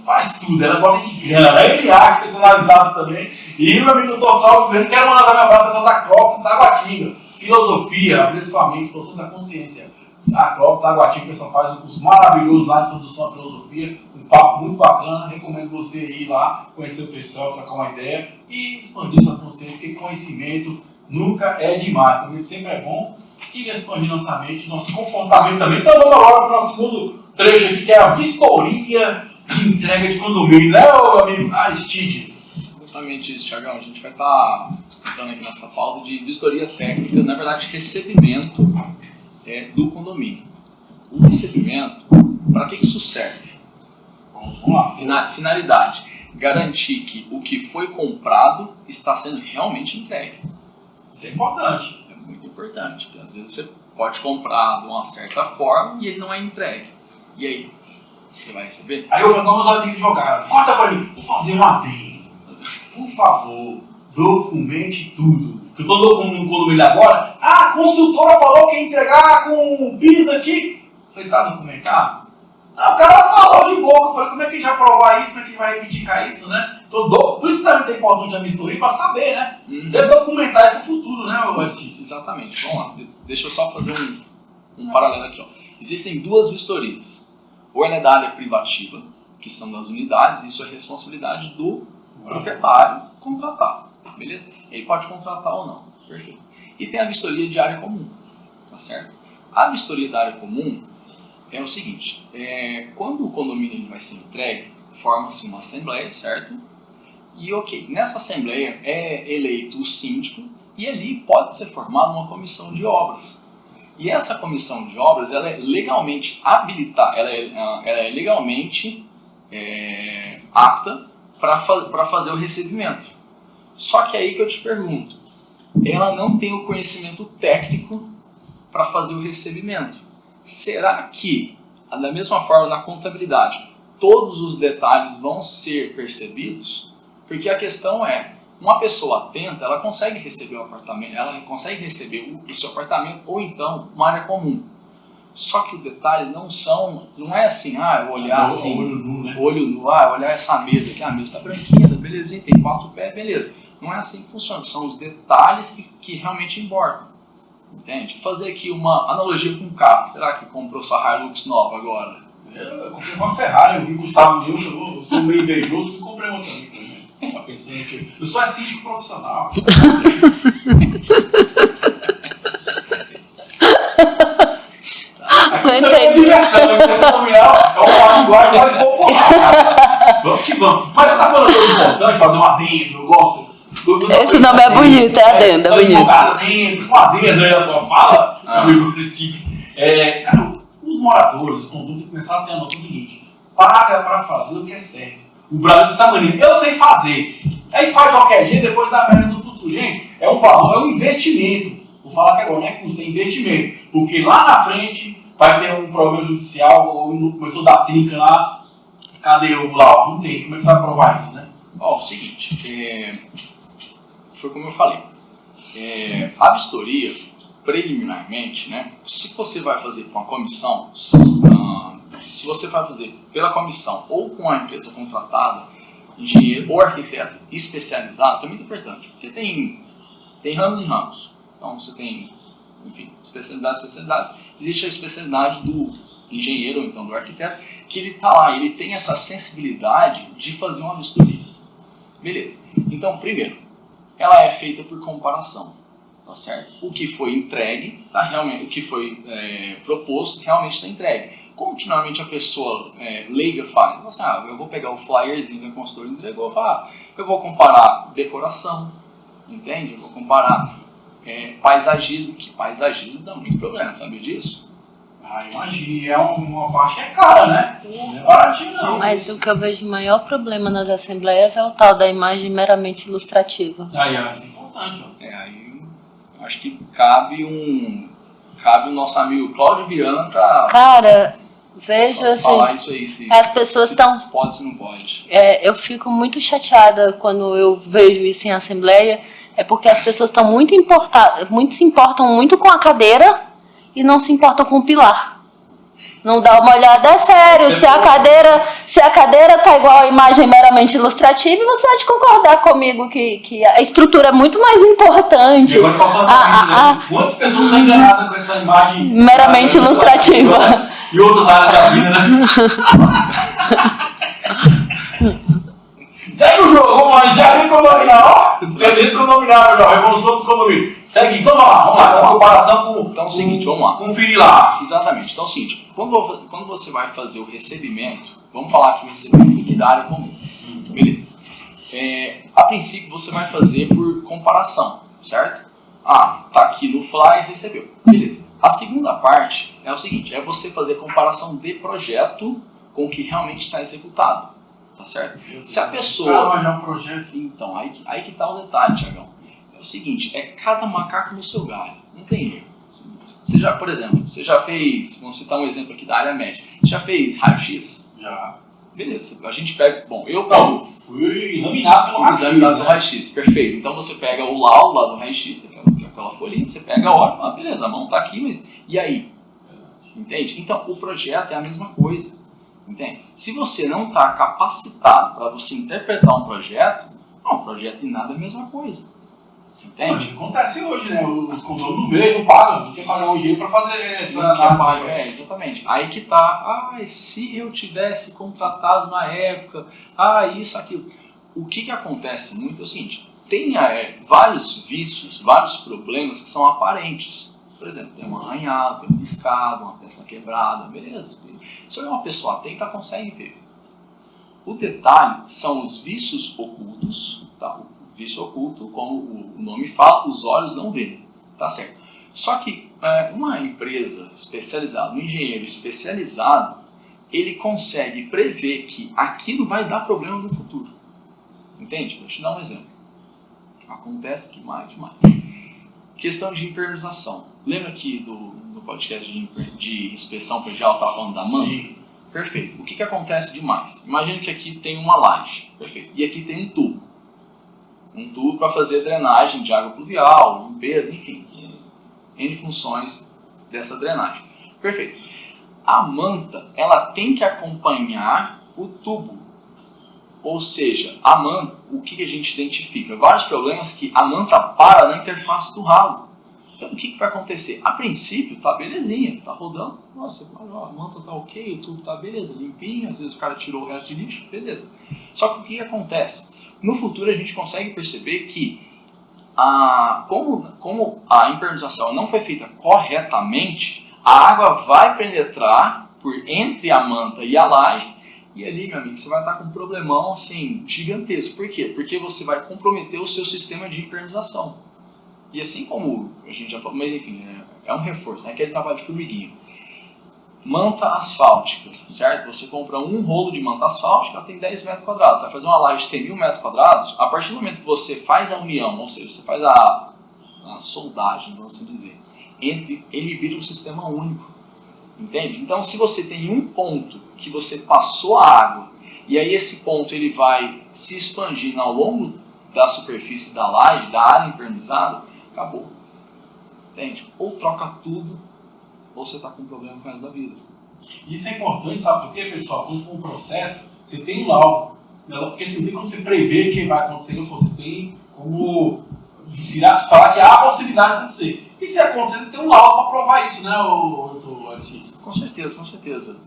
Faz tudo, ela gosta de grana, arte personalizada também. E meu amigo Dr. Cláudio Ferreira, quero mandar meu abraço pessoal da Clóvis Taguatinga. Filosofia, aperfeiçoamento, expansão da consciência. A Clóvis Taguatinga, o pessoal faz um curso maravilhoso lá de introdução à filosofia. Um papo muito bacana, recomendo você ir lá, conhecer o pessoal, trocar uma ideia e expandir sua consciência, porque conhecimento nunca é demais. Conhecimento sempre é bom e expandir nossa mente, nosso comportamento também. Então vamos agora para o nosso segundo trecho aqui, que é a vistoria de entrega de condomínio, né, meu amigo Aristides? Exatamente isso, Thiagão. A gente vai estar entrando aqui nessa pauta de vistoria técnica, na verdade, recebimento do condomínio. O recebimento, para que isso serve? Vamos lá. Finalidade. garantir que o que foi comprado está sendo realmente entregue. Isso é importante. É muito importante, porque às vezes você pode comprar de uma certa forma e ele não é entregue. E aí? Você vai receber? Aí eu falo, meus amigos advogados, corta pra mim, vou fazer um adendo. Por favor, documente tudo. Que eu tô com um condomínio agora, a consultora falou que ia entregar com o PIS aqui. Eu falei, tá documentado? O cara falou de boca, eu falei, como é que a gente vai provar isso, como é que a gente vai reivindicar isso, né? Então, por isso também é importante a vistoria para saber, né? Você documentar isso no futuro, né, Batista? Exatamente. Vamos lá, deixa eu só fazer um paralelo aqui. Ó. Existem duas vistorias. Ou ela é da área privativa, que são das unidades, isso é responsabilidade do proprietário contratar, beleza? Ele pode contratar ou não, perfeito. E tem a vistoria de área comum, tá certo? A vistoria da área comum é o seguinte, quando o condomínio ele vai ser entregue, forma-se uma assembleia, certo? E ok, nessa assembleia é eleito o síndico e ali pode ser formada uma comissão de obras. E essa comissão de obras, ela é legalmente habilitada, ela é legalmente apta para fazer o recebimento. Só que é aí que eu te pergunto, ela não tem o conhecimento técnico para fazer o recebimento. Será que, da mesma forma na contabilidade, todos os detalhes vão ser percebidos? Porque a questão é, uma pessoa atenta, ela consegue receber o apartamento, ela consegue receber o seu apartamento ou então uma área comum. Só que o detalhe não é assim, eu olhar assim, olho nu, né? olho nu, olhar essa mesa aqui, a mesa está branquinha, belezinha, tem 4 pés, beleza. Não é assim que funciona, são os detalhes que realmente importam. Entende? Fazer aqui uma analogia com um carro, será que comprou sua Hilux nova agora? Eu comprei uma Ferrari, eu vi Gustavo Deus, eu sou meio invejoso e comprei uma também. Tá pensando que eu sou síndico profissional. Aqui também é diversão, nominal é uma linguagem mais popular. Vamos que vamos. Mas você tá falando coisa importante, fazer um adendo, eu gosto. Esse nome é bonito, é adendo, é bonito. Um adendo aí na sua fala, amigo Prestígio. Cara, os moradores, os condomínios começaram a ter a noção seguinte: paga pra fazer o que é certo. O Brasil dessa maneira, eu sei fazer. Aí faz qualquer jeito, depois dá merda no futuro. Gente, é um valor, é um investimento. Vou falar que agora não é custo, é investimento. Porque lá na frente vai ter um problema judicial, ou começou a dar trinca lá. Cadê o laudo? Não tem. Como é que você vai provar isso, né? Ó, o seguinte, foi como eu falei. A vistoria, preliminarmente, né? Se você vai fazer com a comissão, se você vai fazer pela comissão ou com a empresa contratada, engenheiro ou arquiteto especializado, isso é muito importante, porque tem ramos e ramos. Então você tem, enfim, especialidades. Existe a especialidade do engenheiro ou então do arquiteto, que ele está lá, ele tem essa sensibilidade de fazer uma vistoria. Beleza. Então, primeiro, ela é feita por comparação, tá certo? O que foi entregue, o que foi proposto, realmente está entregue. Como que normalmente a pessoa leiga faz? Eu vou pegar o flyerzinho que a consultora entregou e falar, eu vou comparar decoração, entende? Eu vou comparar paisagismo, que paisagismo dá muito problema, sabe disso? Imagina, é uma parte que é cara, né? Não é baratinho não. Mas o que eu vejo o maior problema nas assembleias é o tal da imagem meramente ilustrativa. Isso é importante, ó. Aí eu acho que cabe o nosso amigo Cláudio Viana pra... Cara, vejo assim, falar isso aí, se as pessoas estão... pode, se não pode. Eu fico muito chateada quando eu vejo isso em assembleia, é porque as pessoas estão se importam muito com a cadeira e não se importam com o pilar. Não dá uma olhada, é sério, se a cadeira tá igual a imagem meramente ilustrativa, você há de concordar comigo que a estrutura é muito mais importante. Agora passando quantas pessoas são enganadas com essa imagem meramente ilustrativa. E outras áreas da vida, né? Segue o jogo, vamos lá, engenharia condominial, tendência condominial, revolução do condomínio. Segue, então vamos lá, uma comparação com... Então é o seguinte, vamos lá. Conferir lá. Exatamente, então é o seguinte, quando você vai fazer o recebimento, vamos falar aqui o recebimento aqui da área comum, beleza. A princípio você vai fazer por comparação, certo? Tá aqui no flyer, recebeu, beleza. A segunda parte é o seguinte, é você fazer comparação de projeto com o que realmente está executado. tá certo? Se a pessoa... olhar um projeto. Então, aí que tá o detalhe, Tiagão. É o seguinte, é cada macaco no seu galho, não tem erro. Você já, por exemplo, você já fez, vamos citar um exemplo aqui da área médica, já fez raio-x? Já. Beleza, a gente pega, bom, eu Não, fui examinado pelo raio-x. examinado do raio-x, perfeito. Então você pega o laudo lá do raio-x, aquela folhinha, você pega, olha, fala, beleza, a mão tá aqui, mas e aí? Entende? Então o projeto é a mesma coisa, entende? Se você não está capacitado para você interpretar um projeto, não, o projeto de nada é a mesma coisa, entende? Acontece hoje, né? Os controles não veem, não pagam, não quer pagar um dinheiro para fazer essa análise. Exatamente. Aí que tá, se eu tivesse contratado na época, isso, aquilo. O que acontece muito é o seguinte, tem vários vícios, vários problemas que são aparentes. Por exemplo, tem um arranhado, tem um riscado, uma peça quebrada, beleza. Se uma pessoa atenta, consegue ver. O detalhe são os vícios ocultos, tá? O vício oculto, como o nome fala, os olhos não veem, tá certo? Só que uma empresa especializada, um engenheiro especializado, ele consegue prever que aquilo vai dar problema no futuro. Entende? Vou te dar um exemplo. Acontece demais. Questão de impermeabilização. Lembra que no podcast de inspeção predial eu estava falando da manta? Sim. Perfeito. O que acontece demais? Imagina que aqui tem uma laje, perfeito, e aqui tem um tubo. Um tubo para fazer drenagem de água pluvial, limpeza, enfim, N funções dessa drenagem. Perfeito. A manta, ela tem que acompanhar o tubo. Ou seja, a manta, o que a gente identifica? Vários problemas que a manta para na interface do ralo. Então, o que vai acontecer? A princípio, tá belezinha, tá rodando. Nossa, a manta tá ok, o tubo tá beleza, limpinho. Às vezes o cara tirou o resto de lixo, beleza. Só que o que acontece? No futuro, a gente consegue perceber que como a impermeabilização não foi feita corretamente, a água vai penetrar por entre a manta e a laje. E ali, meu amigo, você vai estar com um problemão assim, gigantesco. Por quê? Porque você vai comprometer o seu sistema de impermeabilização. E assim como a gente já falou, mas enfim, é um reforço, né? Aquele trabalho de formiguinha. Manta asfáltica, certo? Você compra um rolo de manta asfáltica, ela tem 10 metros quadrados. Você vai fazer uma laje que tem 1000 metros quadrados, a partir do momento que você faz a união, ou seja, você faz a soldagem, vamos assim dizer, ele vira um sistema único. Entende? Então, se você tem um ponto que você passou a água e aí esse ponto ele vai se expandindo ao longo da superfície da laje, da área impermeabilizada, acabou. Entende? Ou troca tudo, ou você está com um problema com o resto da vida. Isso é importante, sabe por quê, pessoal? Quando for um processo, você tem um laudo. Porque assim, não tem como você prever o que vai acontecer, você tem como falar que há a possibilidade de acontecer. E se acontecer, tem um laudo para provar isso, né, doutor Aristides? Com certeza, com certeza.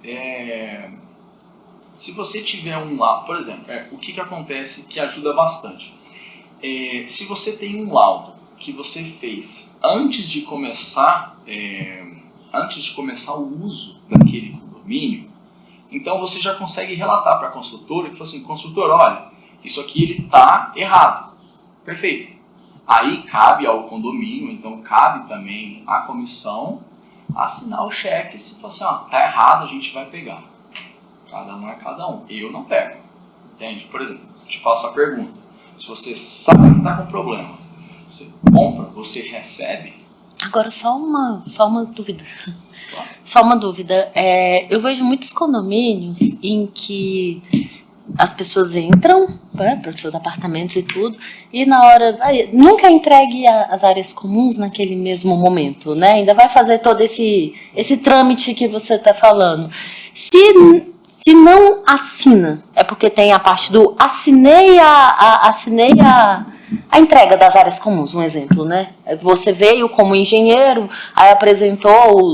Se você tiver um laudo, por exemplo, o que acontece que ajuda bastante? Se você tem um laudo que você fez antes de começar o uso daquele condomínio, então você já consegue relatar para a construtora que assim, construtor, olha, isso aqui ele está errado. Perfeito. Aí cabe ao condomínio, então cabe também à comissão assinar o cheque. Se for assim, tá errado, a gente vai pegar. Cada um é cada um. Eu não pego. Entende? Por exemplo, te faço a pergunta. Se você sabe que está com problema, você compra, você recebe? Agora, só uma dúvida. Claro. Só uma dúvida. Eu vejo muitos condomínios em que as pessoas entram para os seus apartamentos e tudo, e na hora nunca é entregue as áreas comuns naquele mesmo momento, né? Ainda vai fazer todo esse trâmite que você está falando. Se não assina, é porque tem a parte do assinei a entrega das áreas comuns, um exemplo, né? Você veio como engenheiro, aí apresentou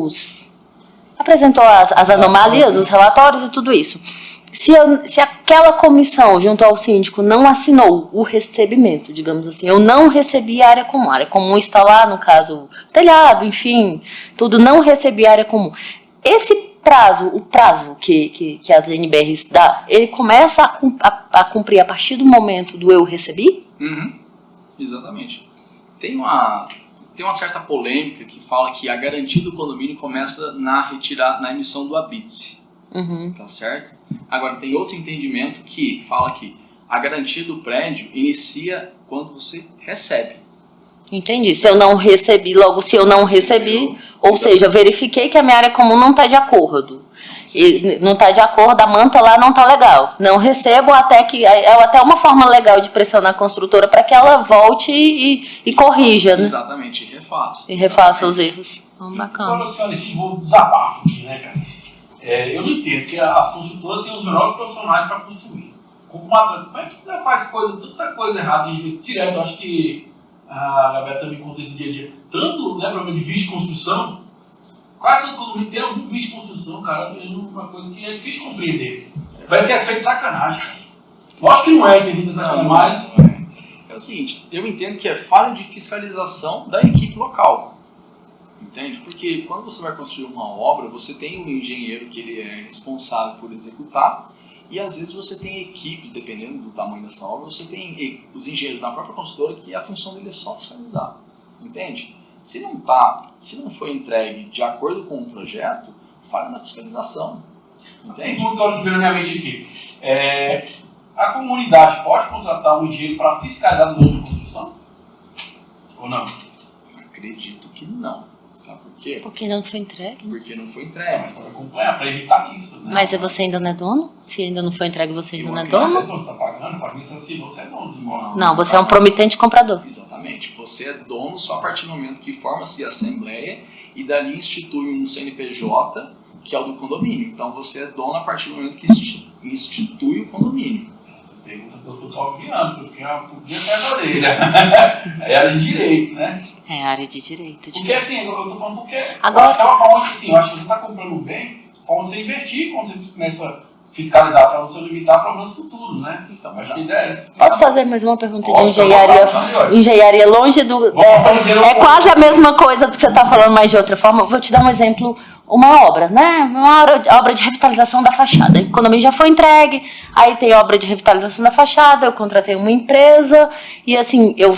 as anomalias, os relatórios e tudo isso. Se aquela comissão, junto ao síndico, não assinou o recebimento, digamos assim, eu não recebi a área comum. A área comum está lá, no caso, telhado, enfim, tudo, não recebi a área comum. Esse prazo, o prazo que as NBRs dá, ele começa a cumprir a partir do momento do eu recebi? Uhum. Exatamente. Tem uma certa polêmica que fala que a garantia do condomínio começa na emissão do habite. Uhum. Tá certo? Agora, tem outro entendimento que fala que a garantia do prédio inicia quando você recebe. Entendi. Se eu não recebi, logo se eu não recebi, ou seja, eu verifiquei que a minha área comum não está de acordo. E não está de acordo, a manta lá não está legal. Não recebo até que... É até uma forma legal de pressionar a construtora para que ela volte e corrija, né? Exatamente, e refaça. E refaça os erros. Bacana. Agora, senhora, vou desabafo aqui, né, cara? Eu não entendo que as construtoras têm os melhores profissionais para construir. Como é que ainda faz tanta coisa errada? A gente vê direto, eu acho que a Gabriela também conta isso no dia a dia. Tanto, né, problema de visto de construção. Quase todo condomínio tem algum visto de construção, cara. É uma coisa que é difícil de compreender. Parece que é feito de sacanagem. Lógico que não é, tem gente de sacanagem, mas... É o seguinte, eu entendo que é falha de fiscalização da equipe local. Entende? Porque quando você vai construir uma obra, você tem um engenheiro que ele é responsável por executar, e às vezes você tem equipes, dependendo do tamanho dessa obra, você tem os engenheiros na própria construtora que a função dele é só fiscalizar. Entende? Se não foi entregue de acordo com o projeto, falha na fiscalização. Tem Entende? muito que vem na minha mente aqui. A comunidade pode contratar um engenheiro para fiscalizar no de construção? Ou não? Acredito que não. Sabe por quê? Porque ainda não foi entregue. Porque não foi Mas entregue. pode acompanhar, para evitar isso, né? Mas você ainda não é dono? Se ainda não foi entregue, você ainda não é Você dono? está pagando, para mim, se você é dono do imóvel. Não, você é um promitente comprador. Exatamente. Você é dono só a partir do momento que forma-se a assembleia e dali institui um CNPJ, que é o do condomínio. Então você é dono a partir do momento que institui o condomínio. Essa pergunta que eu estou obviando, porque eu podia ter a orelha. É área de direito, né? É área de direito. Porque assim, eu tô falando porque Agora- eu acho que é uma forma de, assim, eu acho que você está comprando bem, forma de você investir quando você começa a fiscalizar para você limitar problemas futuros, né? Então, acho que a ideia é essa. Posso fazer mais uma pergunta de Pode, engenharia? pode. Engenharia longe do... É quase a mesma coisa do que você está falando, mas de outra forma. Eu vou te dar um exemplo. Uma obra, né? Uma obra de revitalização da fachada. O condomínio já foi entregue, aí tem obra de revitalização da fachada, eu contratei uma empresa, e assim, eu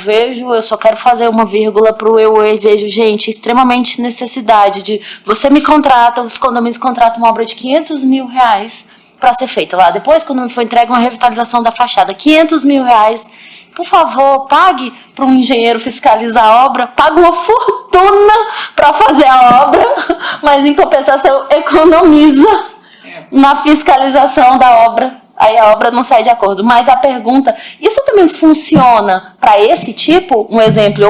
só quero fazer uma vírgula pro eu vejo, gente, extremamente necessidade de... Você me contrata, os condomínios contratam uma obra de R$500 mil para ser feita lá. Depois, quando foi entregue uma revitalização da fachada, R$500 mil, por favor, pague para um engenheiro fiscalizar a obra, pague uma fortuna para fazer a obra, mas em compensação economiza na fiscalização da obra. Aí a obra não sai de acordo. Mas a pergunta, isso também funciona para esse tipo? Um exemplo,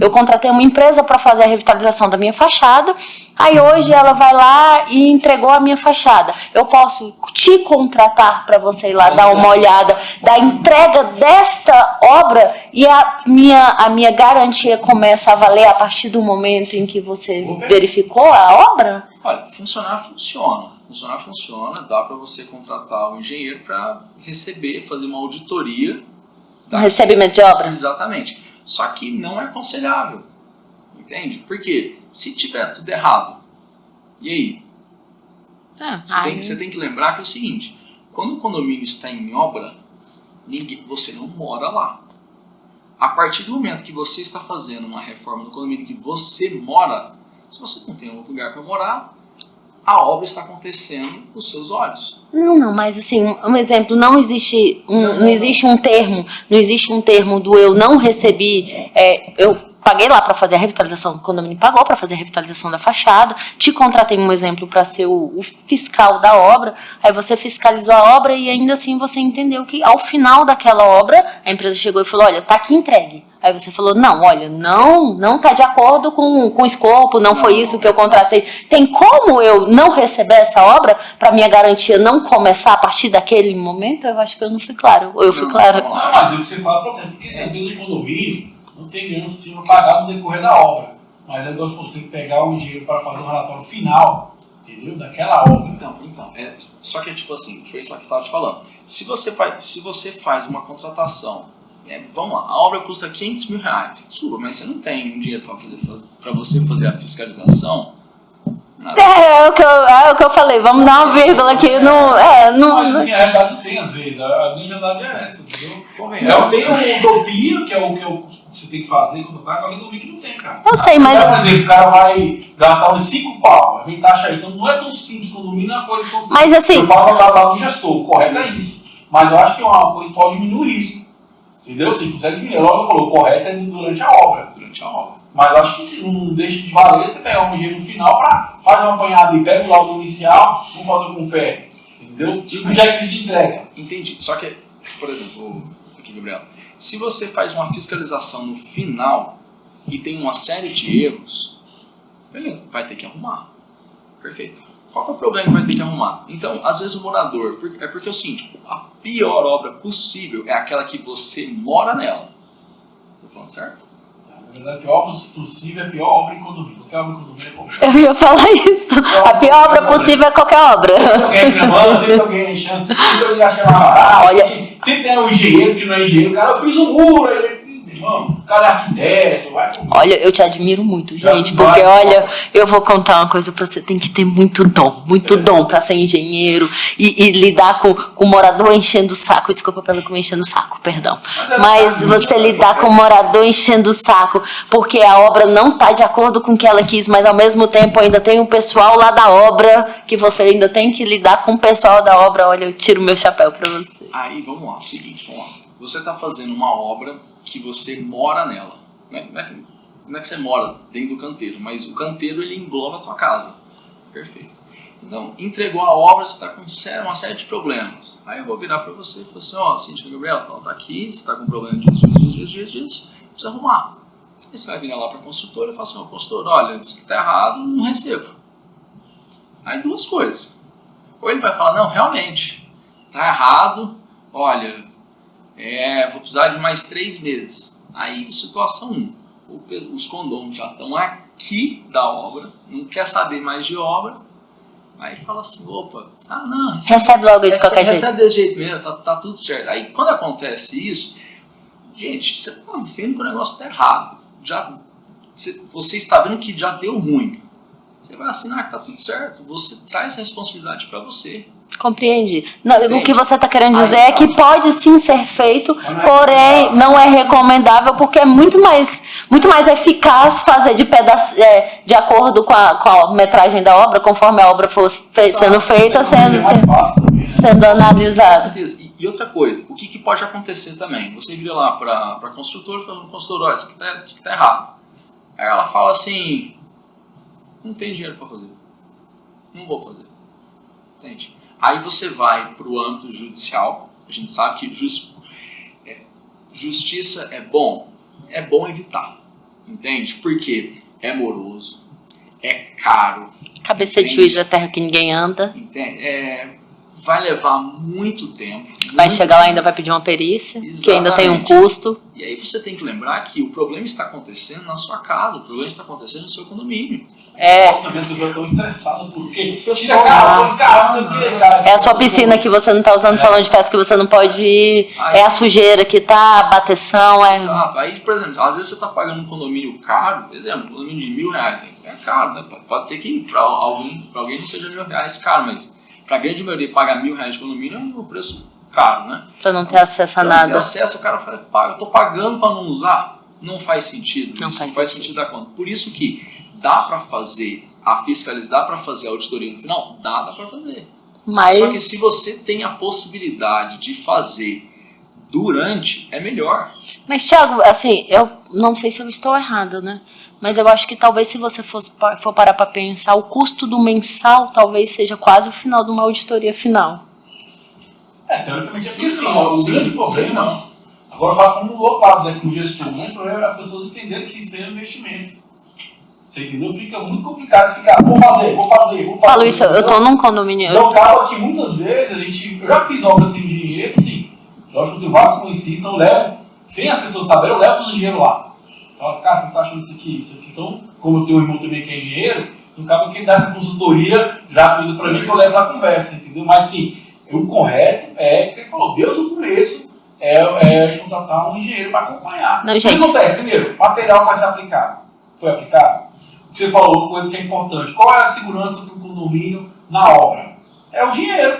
eu contratei uma empresa para fazer a revitalização da minha fachada, aí hoje ela vai lá e entregou a minha fachada. Eu posso te contratar para você ir lá dar uma olhada da entrega desta obra e a minha garantia começa a valer a partir do momento em que você verificou a obra? Olha, funcionar funciona. Funcionar funciona, dá para você contratar um engenheiro para fazer uma auditoria. Um recebimento de obra? Exatamente. Só que não é aconselhável, entende? Porque se tiver tudo errado, e aí? Você tem que lembrar que é o seguinte, quando o condomínio está em obra, você não mora lá. A partir do momento que você está fazendo uma reforma no condomínio que você mora, se você não tem outro lugar para morar, a obra está acontecendo aos seus olhos. Não, mas assim, um exemplo, não existe um termo do eu não recebi, eu paguei lá para fazer a revitalização, o condomínio pagou para fazer a revitalização da fachada, te contratei um exemplo para ser o fiscal da obra, aí você fiscalizou a obra e ainda assim você entendeu que ao final daquela obra, a empresa chegou e falou, olha, tá aqui entregue. Aí você falou, não, olha, não tá de acordo com o escopo, não foi isso que eu contratei. Tem como eu não receber essa obra para minha garantia não começar a partir daquele momento? Eu acho que eu não fui claro. Ou eu fui clara? Não, mas o que você fala, por exemplo, porque essa empresa de condomínio não tem grana suficiente para pagar no decorrer da obra. Mas é negócio você pegar o dinheiro para fazer um relatório final, entendeu? Daquela obra. Então, só que é tipo assim, foi isso que eu estava te falando. Se você faz uma contratação, vamos lá, a obra custa R$500 mil. Desculpa, mas você não tem dinheiro para você fazer a fiscalização? Nada. É o que eu falei, vamos dar uma vírgula aqui. Mas assim, a realidade não tem às vezes, a grande verdade é essa, entendeu? Eu tenho uma utopia, que é o que eu você tem que fazer, contratar, qualquer condomínio que não tem, cara. Eu sei, mas... Por exemplo, o cara vai gastar uns 5 pau, vai vir taxa aí. Então não é tão simples, condomínio é uma coisa tão simples. Mas assim... Eu falo lá do gestor, o correto é isso. Mas eu acho que uma coisa pode diminuir o risco. Entendeu? Você consegue diminuir. Logo eu falou, o correto é durante a obra. Durante a obra. Mas eu acho que se não deixa de valer, você pegar um dinheiro no final para fazer uma apanhada e pega o laudo inicial, vamos fazer com fé. Entendeu? Tipo checklist de entrega. Entendi. Só que, por exemplo, aqui, Gabriel, se você faz uma fiscalização no final e tem uma série de erros, beleza, vai ter que arrumar. Perfeito. Qual que é o problema que vai ter que arrumar? Então, às vezes o morador, é porque é o seguinte, a pior obra possível é aquela que você mora nela. Tô falando certo? Na verdade, a pior obra possível é a pior obra em condomínio. Qualquer obra em condomínio é bom. Eu ia falar isso. A pior obra possível é qualquer obra. Tem alguém reclamando, tem alguém enchendo, tem alguém achando barato. Olha... Se tem um engenheiro que não é engenheiro, cara, eu fiz um muro, ele, irmão, o cara é arquiteto, vai comigo. Olha, eu te admiro muito, gente, porque olha, eu vou contar uma coisa pra você, tem que ter muito dom pra ser engenheiro e lidar com o morador enchendo o saco, desculpa pelo enchendo o saco, perdão, mas você lidar com o morador enchendo o saco, porque a obra não tá de acordo com o que ela quis, mas ao mesmo tempo ainda tem o pessoal lá da obra, que você ainda tem que lidar com o pessoal da obra, olha, eu tiro meu chapéu pra você. Aí, vamos lá, seguinte, vamos lá. Você tá fazendo uma obra que você mora nela. Não é que você mora dentro do canteiro, mas o canteiro ele engloba a tua casa. Perfeito. Então, entregou a obra, você está com uma série de problemas. Aí eu vou virar para você e falar assim, ó, Cíntia Gabriel, então, tá aqui, você está com problema disso, precisa arrumar. Aí você vai vir lá para a consultora e fala assim, ó, consultor, olha, isso aqui está errado, não recebo. Aí duas coisas. Ou ele vai falar, não, realmente, está errado, olha, vou precisar de mais 3 meses. Aí, situação 1, os condôminos já estão aqui da obra, não quer saber mais de obra, aí fala assim, opa, não, recebe logo de qualquer jeito. Recebe desse jeito mesmo, tá tudo certo. Aí, quando acontece isso, gente, você está vendo que o negócio está errado, você está vendo que já deu ruim, você vai assinar que tá tudo certo, você traz a responsabilidade para você. Compreendi. Não, o que você está querendo dizer é que pode sim ser feito, porém não é recomendável porque é muito mais eficaz fazer de acordo com a metragem da obra, conforme a obra for sendo feita, sendo analisada. E outra coisa, o que pode acontecer também? Você vira lá para a consultora e fala, consultor, isso aqui tá errado. Aí ela fala assim, não tem dinheiro para fazer, não vou fazer. Entende? Aí você vai para o âmbito judicial, a gente sabe que justiça é bom evitar, entende? Porque é moroso, é caro. Cabeça de juiz é terra que ninguém anda. Entende? Vai levar muito tempo. Vai chegar lá e ainda vai pedir uma perícia, Exatamente. Que ainda tem um custo. E aí você tem que lembrar que o problema está acontecendo na sua casa, o problema está acontecendo no seu condomínio. Também as pessoas estão estressadas porque é a sua piscina que você não está usando, o salão de festa que você não pode ir, é a sujeira que tá, a bateção, Exato. Aí, por exemplo, às vezes você está pagando um condomínio caro, por exemplo, um condomínio de R$1.000, é caro, né? Pode ser que para alguém não seja R$1.000 caro, mas para a grande maioria pagar R$1.000 de condomínio é um preço caro, né? Para não ter acesso a nada. Não ter acesso, o cara fala, eu estou pagando para não usar. Não faz sentido. Não faz sentido dar conta. Por isso que dá para fazer a fiscalização, dá para fazer a auditoria no final? Dá para fazer. Mas... Só que se você tem a possibilidade de fazer durante, é melhor. Mas, Thiago, assim, eu não sei se eu estou errado, né? Mas eu acho que talvez se você for parar para pensar, o custo do mensal talvez seja quase o final de uma auditoria final. Teoricamente é porque sim, o grande problema... Agora fala como um lotado, né, com o gestor, o problema é as pessoas entenderem que isso é um investimento. Você entendeu? Fica muito complicado ficar, vou fazer. Falo isso, eu tô num condomínio... Então acaba que muitas vezes eu já fiz obras sem dinheiro, sim. Lógico que eu tenho vários conhecidos, então eu levo, sem as pessoas saberem, eu levo todo o dinheiro lá. Fala, cara, tu tá achando isso aqui? Então, como eu tenho um irmão também que é engenheiro, então acaba que ele dá essa consultoria gratuita pra mim que eu levo na conversa, entendeu? Mas sim, o correto é que ele falou, desde o começo, é contratar um engenheiro para acompanhar. Não, o que acontece? Primeiro, material vai ser aplicado. Foi aplicado? Você falou uma coisa que é importante. Qual é a segurança do condomínio na obra? É o dinheiro.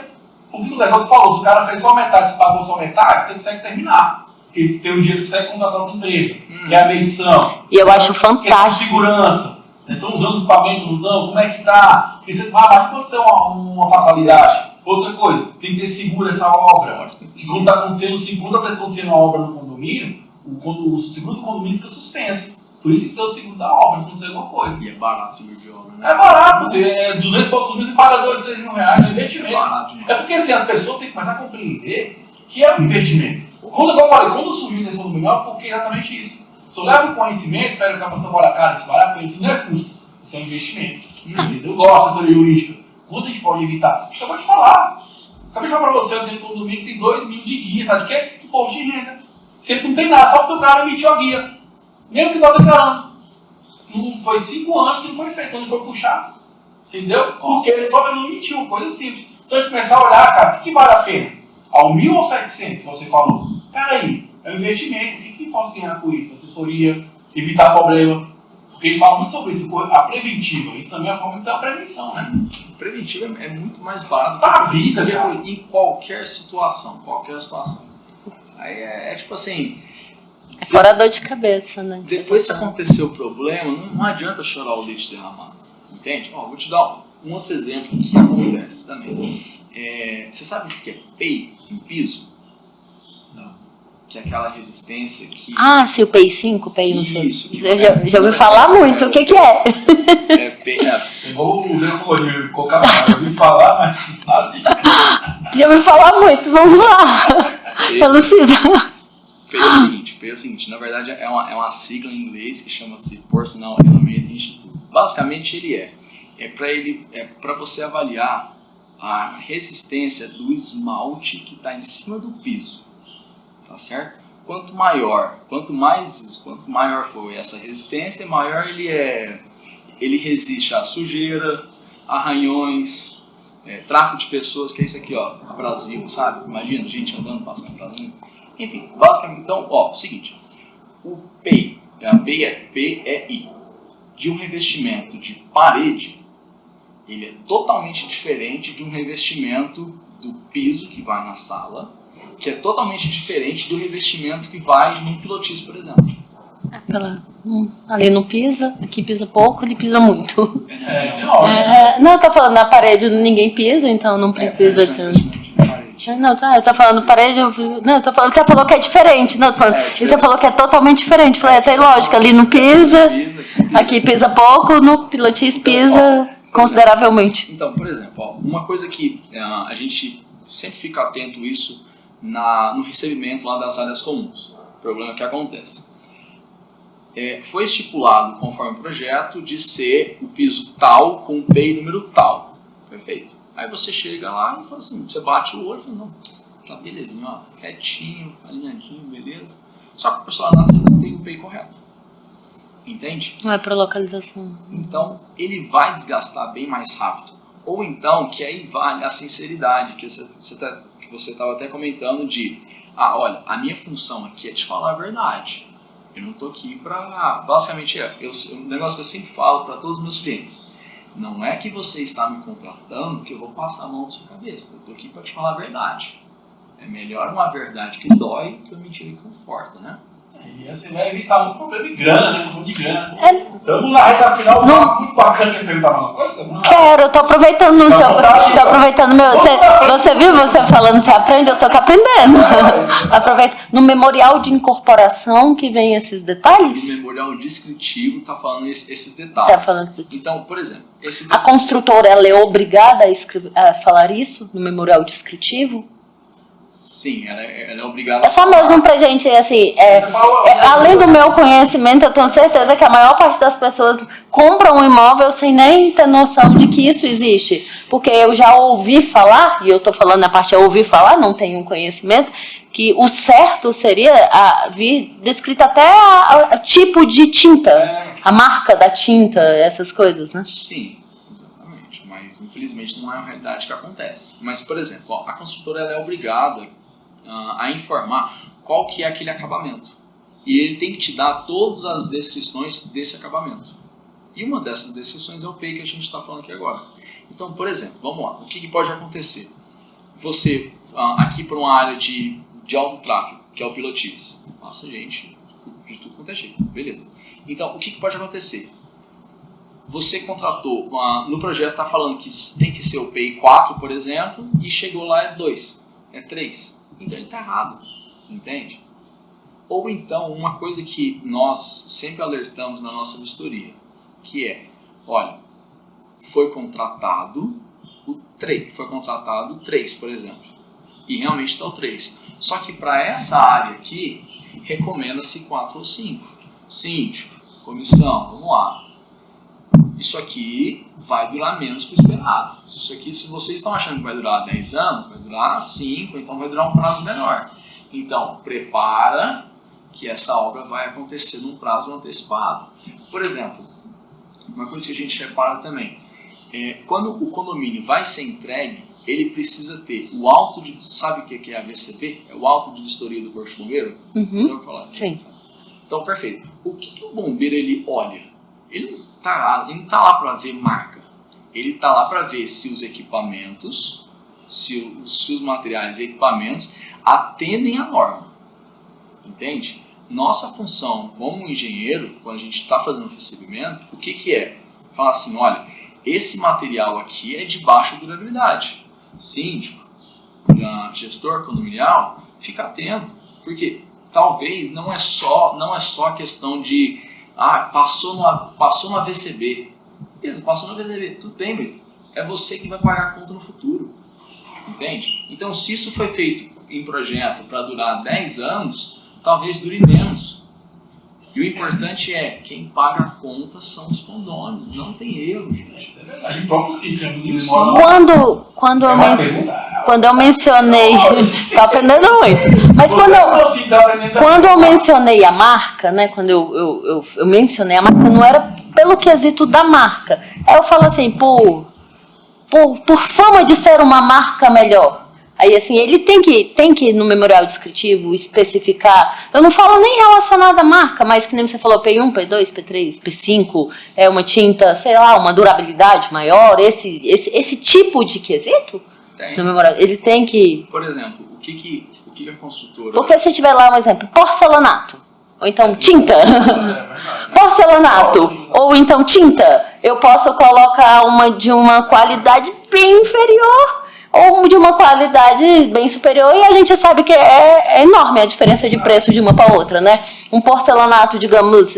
Porque o negócio falou, se o cara fez só metade, se pagou só metade, você consegue terminar. Porque tem um dia que você consegue contratar outra empresa, que é a medição. E eu acho Questão de fantástico. segurança. Estão usando os equipamentos, não estão? Como é que tá? Porque você vai acontecer uma fatalidade. Outra coisa, tem que ter seguro essa obra. E quando está acontecendo uma obra no condomínio, o seguro do condomínio fica suspenso. Por isso que tem o seguro da obra, não aconteceu alguma coisa. E é barato o seguro de obra, né? É barato, você é 200 e poucos mil, você paga 2, 3 mil reais de investimento. É barato demais. É porque assim, as pessoas têm que começar a compreender que é um investimento. Quando eu falei, quando surgiu esse condomínio, é porque é exatamente isso. Se eu levo o conhecimento, pega que a pessoa fala, cara, esse barato, isso não é custo, isso é um investimento. Entendeu? Eu gosto de assessoria jurídica. Quanto a gente pode evitar? Eu vou te falar. Acabei de falar pra você, eu tenho um condomínio que tem 2 mil de guia, sabe o que é? Imposto de renda. Se ele não tem nada, só porque o cara emitiu a guia. Mesmo que não declarando. Não foi 5 anos que não foi feito, então ele foi puxar. Entendeu? Porque ele só não emitiu, coisa simples. Então a gente começar a olhar, cara, o que vale a pena? Ao 1.000 ou 700 que você falou? Cara aí, é um investimento, o que eu posso ganhar com isso? Assessoria, evitar problema. Porque a gente fala muito sobre isso, a preventiva. Isso também é a forma de ter a prevenção, né? Preventivo é muito mais barato Para a vida, cara. em qualquer situação. Aí é tipo assim, É fora dor de cabeça, né? depois que aconteceu o problema, não adianta chorar o leite derramado, entende? Ó, vou te dar um outro exemplo que acontece também. Você sabe o que é PEI em piso? Não. Que é aquela resistência que... Ah, se o PEI 5, o PEI não sei. Isso, que Eu já ouvi falar muito. O que é? PEI, Pegou o demônio, Coca-Cola, eu ouvi falar, mas nada de... Já ouvi falar muito. Vamos lá. Elucida. PEI é o seguinte, na verdade é uma sigla em inglês que chama-se Personal Element Institute. Basicamente ele é para você avaliar a resistência do esmalte que está em cima do piso, tá certo? Quanto maior for essa resistência, maior ele resiste à sujeira, arranhões, tráfego de pessoas, que é isso aqui, ó, abrasivo, sabe? Imagina, gente andando, passando abrasivo. Enfim, basicamente, então, ó, seguinte, o PEI, a PEI é PEI, de um revestimento de parede, ele é totalmente diferente de um revestimento do piso que vai na sala, que é totalmente diferente do revestimento que vai num pilotis, por exemplo. Ali não pisa, aqui pisa pouco, ele pisa muito. Tem hora. Não, eu tô falando na parede ninguém pisa, então não precisa ter. Não, eu tô falando parede. Não, você falou que é diferente. Não, e você falou que é totalmente diferente. Falei, tem lógica, ali não pisa, aqui pisa pouco, no pilotis pisa consideravelmente. Então, por exemplo, ó, uma coisa que a gente sempre fica atento isso no recebimento lá das áreas comuns. O problema que acontece. Foi estipulado, conforme o projeto, de ser o piso tal com o PEI número tal. Perfeito. Aí você chega lá e fala assim, você bate o olho e fala, não, tá belezinho, ó, retinho, alinhadinho, beleza. Só que o pessoal não tem o PEI correto. Entende? Não é para localização. Então, ele vai desgastar bem mais rápido. Ou então, que aí vale a sinceridade, que você estava até comentando de, olha, a minha função aqui é te falar a verdade. Eu não estou aqui para... Basicamente, um negócio que eu sempre falo para todos os meus clientes. Não é que você está me contratando que eu vou passar a mão na sua cabeça. Eu estou aqui para te falar a verdade. É melhor uma verdade que dói que uma mentira que conforta, né? E você vai evitar muito problema de grana, né? Muito de grana. Estamos na reta final, muito bacana. Quer perguntar alguma coisa? Quero, eu tô aproveitando. Tô aproveitando meu. Você viu você falando, você aprende? Eu tô aqui aprendendo. Aproveita. No memorial de incorporação que vem esses detalhes? No memorial descritivo tá falando esses detalhes. Tá falando. Então, por exemplo, a construtora ela é obrigada a falar isso no memorial descritivo? Sim, ela é obrigada. É só mesmo pra gente, assim, além do meu conhecimento, eu tenho certeza que a maior parte das pessoas compram um imóvel sem nem ter noção de que isso existe. Porque eu já ouvi falar, e eu tô falando na parte de ouvir falar, não tenho conhecimento, que o certo seria vir descrito até o tipo de tinta, a marca da tinta, essas coisas, né? Sim. Mas infelizmente não é uma realidade que acontece. Mas, por exemplo, a construtora ela é obrigada a informar qual que é aquele acabamento. E ele tem que te dar todas as descrições desse acabamento. E uma dessas descrições é o PEI que a gente está falando aqui agora. Então, por exemplo, vamos lá. O que pode acontecer? Você, aqui por uma área de alto tráfego, que é o pilotis. Passa gente de tudo quanto é jeito, beleza. Então, o que pode acontecer? Você contratou, no projeto está falando que tem que ser o PI 4, por exemplo, e chegou lá é 2, é 3. Então ele está errado, entende? Ou então, uma coisa que nós sempre alertamos na nossa vistoria, que é, olha, foi contratado o 3, por exemplo, e realmente está o 3. Só que para essa área aqui, recomenda-se 4 ou 5. Síndico, comissão, vamos lá. Isso aqui vai durar menos que o esperado. Isso aqui, se vocês estão achando que vai durar 10 anos, vai durar 5, então vai durar um prazo menor. Então, prepara que essa obra vai acontecer num prazo antecipado. Por exemplo, uma coisa que a gente repara também, quando o condomínio vai ser entregue, ele precisa ter o auto de... Sabe o que é a VCB? É o auto de vistoria do Corpo de Bombeiro? Uhum. Eu vou falar. Sim. Então, perfeito. O que o bombeiro ele olha? Ele não está lá para ver marca. Ele está lá para ver se os equipamentos, se os materiais e equipamentos atendem à norma. Entende? Nossa função como engenheiro, quando a gente está fazendo o recebimento, o que é? Falar assim, olha, esse material aqui é de baixa durabilidade. Síndico, gestor condominial, fica atento, porque talvez não é só a questão de passou no VCB. Beleza, passou no VCB, tudo bem, mas é você que vai pagar a conta no futuro. Entende? Então, se isso foi feito em projeto para durar 10 anos, talvez dure menos. E o importante é, quem paga a conta são os condôminos, não tem erro, gente. Isso é verdade. E o próprio sítio, Quando eu mencionei, tá aprendendo muito, mas quando eu mencionei a marca, né, quando eu mencionei a marca, não era pelo quesito da marca. Aí eu falo assim, por fama de ser uma marca melhor. Aí, assim, ele tem que no memorial descritivo, especificar. Eu não falo nem relacionado à marca, mas que nem você falou, P1, P2, P3, P5, é uma tinta, sei lá, uma durabilidade maior, esse tipo de quesito no memorial. Ele tem que... Por exemplo, o que a consultora... Porque se tiver lá um exemplo, porcelanato, ou então tinta, porcelanato, ou então tinta, eu posso colocar uma de uma qualidade bem inferior, ou de uma qualidade bem superior, e a gente sabe que é enorme a diferença de preço de uma para outra, né? Um porcelanato, digamos,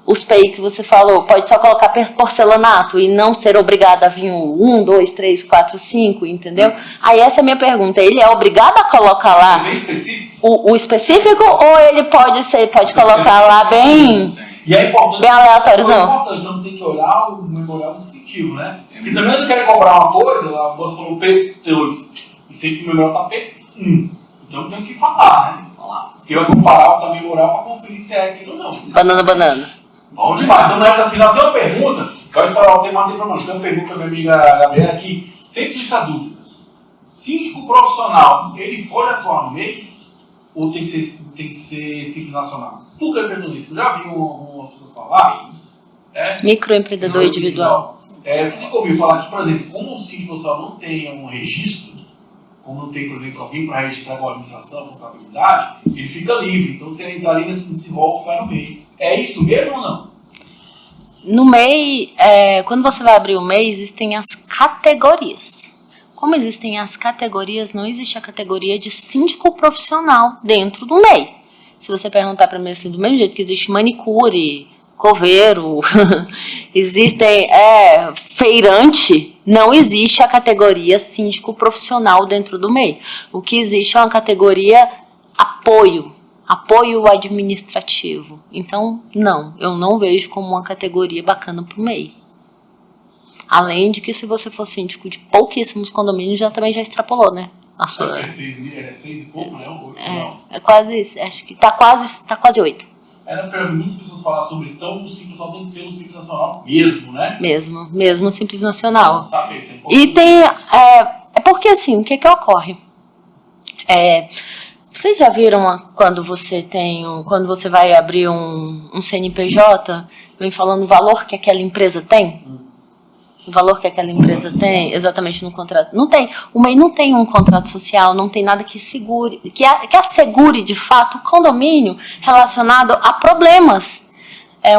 os PEI que você falou, pode só colocar porcelanato e não ser obrigado a vir 1, 2, 3, 4, 5, entendeu? Aí essa é a minha pergunta, ele é obrigado a colocar lá o específico, ou ele pode colocar lá bem... E é importante, bem aleatóriozão. Então tem que olhar o memorial descritivo, né? Porque também não quer cobrar uma coisa, você falou P2, e sempre que o memorial tá P1. Então tem que falar, né? Porque vai comparar o memorial para conferir se é aquilo ou não. Banana. Bom demais. Então na reta final tem uma pergunta, vai estourar o tema, não tem problema. Tem uma pergunta para minha amiga Gabriela que sempre tive essa dúvida. Síndico profissional, ele pode atuar no meio? Ou tem que ser simples nacional? Por que eu pergunto isso? Eu já vi algumas pessoas falar. Microempreendedor individual. Por que eu ouvi falar que, por exemplo, como o síndico profissional não tem um registro, como não tem, por exemplo, alguém para registrar com a administração, contabilidade, ele fica livre. Então você entraria nesse rol que vai no MEI. É isso mesmo ou não? No MEI, quando você vai abrir o MEI, existem as categorias. Como existem as categorias, não existe a categoria de síndico profissional dentro do MEI. Se você perguntar para mim assim, do mesmo jeito que existe manicure, coveiro, existem feirante, não existe a categoria síndico profissional dentro do MEI. O que existe é uma categoria apoio administrativo. Então, não, eu não vejo como uma categoria bacana para o MEI. Além de que se você for síndico de pouquíssimos condomínios, também já extrapolou, né? É 6 e pouco, né? É quase isso. Acho que tá quase 8. Para muitas pessoas falar sobre isso, então o simples só tem que ser um simples nacional mesmo, né? Mesmo simples nacional. Não sabe, isso é e tem... porque assim, o que ocorre? Vocês já viram quando você vai abrir um CNPJ, vem falando o valor que aquela empresa tem? O valor que aquela empresa tem exatamente no contrato. Não tem. O MEI não tem um contrato social, não tem nada que segure, que assegure de fato o condomínio relacionado a problemas.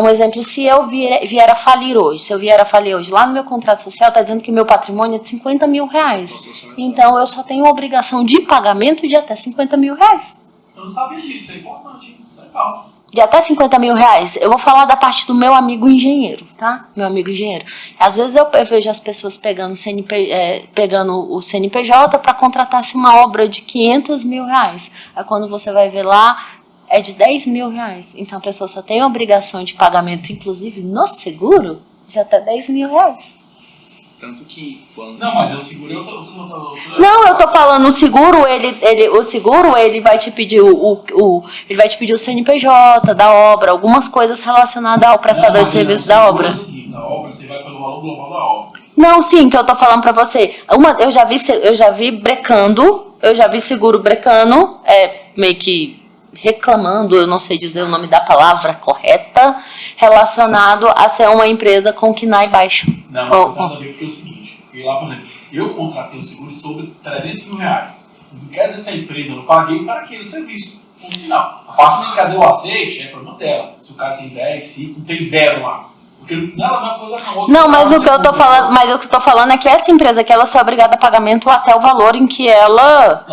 Um exemplo, se eu vier a falir hoje, lá no meu contrato social está dizendo que meu patrimônio é de 50 mil reais. Então eu só tenho obrigação de pagamento de até 50 mil reais. Eu não sabia disso, é importante, legal. De até 50 mil reais. Eu vou falar da parte do meu amigo engenheiro, tá? Meu amigo engenheiro. Às vezes eu vejo as pessoas pegando o CNPJ para contratar-se uma obra de 500 mil reais. Aí quando você vai ver lá, é de 10 mil reais. Então a pessoa só tem obrigação de pagamento, inclusive no seguro, de até 10 mil reais. Tanto que quando... Não, mas eu segurei outra. Não, eu tô falando, o seguro, ele vai te pedir ele vai te pedir o CNPJ da obra, algumas coisas relacionadas ao prestador de serviço da obra. Na obra, você vai pelo valor global da obra. Não, sim, que eu tô falando pra você. Eu já vi brecando, eu já vi seguro brecando, meio que reclamando, eu não sei dizer o nome da palavra correta, relacionado a ser uma empresa com KNAI baixo. Não, não tem nada a ver, porque é o seguinte, porque lá, por exemplo, eu contratei um seguro sobre 300 mil reais. Não quer dizer, essa empresa eu não paguei para aquele serviço. No final, a parte do momento que ela deu o aceite, é problema dela. Se o cara tem 10, 5, não tem 0 lá. Porque nada não é uma coisa com a outra. Não, mas o que eu tô falando, é que essa empresa que ela só é obrigada a pagamento até o valor em que ela,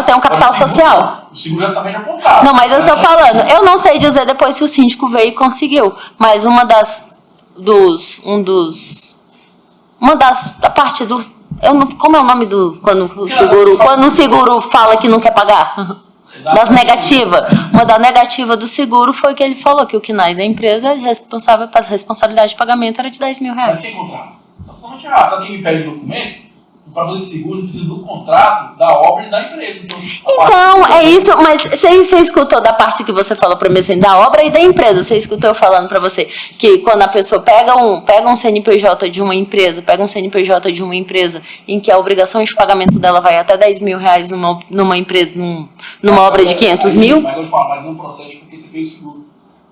tem um capital social. O seguro também já contrata. Não, mas eu tô falando, eu não sei dizer depois se o síndico veio e conseguiu, mas a parte do, como é o nome do, quando o seguro fala que não quer pagar? Das negativas. Uma da negativa do seguro foi que ele falou que o KNAI da empresa responsável pela responsabilidade de pagamento era de 10 mil reais. Mas quem contrata? Está totalmente errado. Sabe quem me pede o documento? Para fazer seguro, precisa do contrato da obra e da empresa. Então é isso, mas você escutou da parte que você falou para mim, assim, da obra e da empresa. Você escutou eu falando para você que quando a pessoa pega um CNPJ de uma empresa, em que a obrigação de pagamento dela vai até 10 mil reais numa empresa, numa obra de 500 mil? Mas eu falo, mas não procede porque você fez o seguro.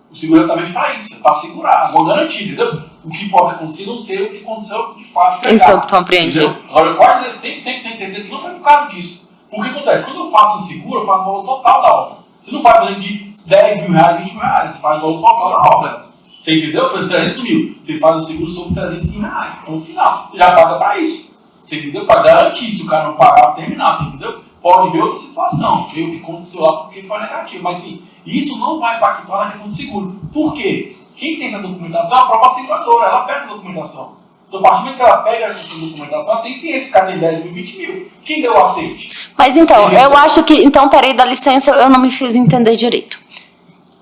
O seguro é exatamente para isso, é para segurar, uma garantia, entendeu? O que pode acontecer, não sei o que aconteceu de fato. Então, compreendi. Agora, eu quase dizer 100% certeza que não foi por causa disso. Porque o que acontece? Quando eu faço um seguro, eu faço o valor total da obra. Você não faz, por exemplo, de 10 mil reais, 20 mil reais, você faz o valor total da obra. Você entendeu? Por 300 mil. Você faz o seguro sobre 300 mil reais. Ponto final. Você já paga para isso. Você entendeu? Para garantir, se o cara não pagar, terminar, você entendeu? Pode ver outra situação, ver o que aconteceu lá porque foi negativo. Mas sim, isso não vai impactar na questão do seguro. Por quê? Quem tem essa documentação é a própria seguradora, ela pega a documentação. Então, a partir do momento que ela pega essa documentação, ela tem ciência que o cara tem 10 mil, 20 mil. Quem deu o aceite? Mas então, eu acho que... Então, peraí, dá licença, eu não me fiz entender direito.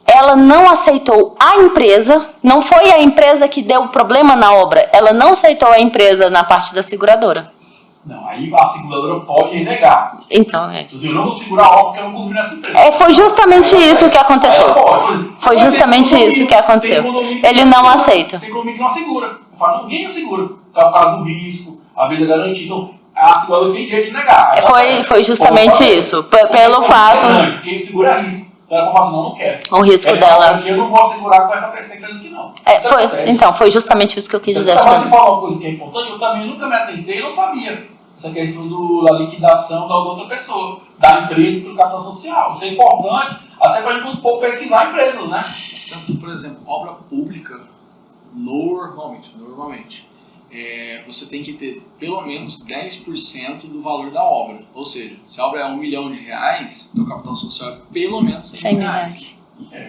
Ela não aceitou a empresa, não foi a empresa que deu o problema na obra, ela não aceitou a empresa na parte da seguradora. Não, aí a seguradora pode renegar. Então, eu não vou segurar a obra porque eu não confio nessa empresa. Foi justamente isso que aconteceu. Foi justamente isso que aconteceu. Ele não aceita. Tem condomínio que não assegura. Eu falo, ninguém assegura. Por causa do risco, a vez da garantia. Então, a seguradora tem direito de negar. Foi justamente isso. Pelo fato... Porque segura risco. Então ela fala assim, não quero. O risco dela... Porque eu não vou assegurar com essa empresa aqui, não. Então, foi justamente isso que eu quis dizer. Mas você fala uma coisa que é importante, eu também nunca me atentei, eu não sabia. Essa questão da liquidação da outra pessoa, da empresa pelo capital social. Isso é importante, até para a gente quando for pesquisar empresas, né? Então, por exemplo, obra pública, normalmente, você tem que ter pelo menos 10% do valor da obra. Ou seja, se a obra é R$1 milhão, o capital social é pelo menos 100 mil reais.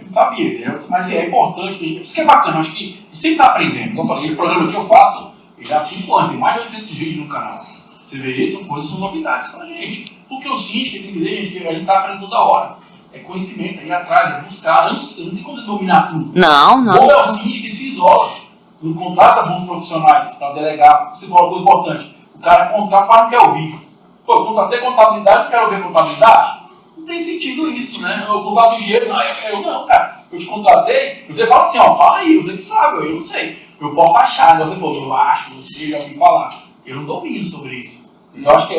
Não sabia, mas é importante, isso que é bacana, acho que a gente tem que estar aprendendo. Como eu falei, esse programa que eu faço, já há 5 anos, tem mais de 800 vídeos no canal. Você vê isso, são novidades pra gente. Porque o síndico, tem que dizer, gente, a gente está aprendendo toda hora. É conhecimento, é ir atrás, é buscar. Não tem como você dominar tudo. Não. Ou é o síndico que se isola, não contrata bons profissionais para delegar. Você falou uma coisa importante, o cara contrata para não quer ouvir. Pô, eu contratei contabilidade, não quero ouvir contabilidade? Não tem sentido isso, né? Eu contrato dinheiro, não, cara. Eu te contratei, você fala assim, fala aí, você que sabe, eu não sei. Eu posso achar, você falou, eu acho, você já ouviu falar. Eu não domino sobre isso. Eu acho que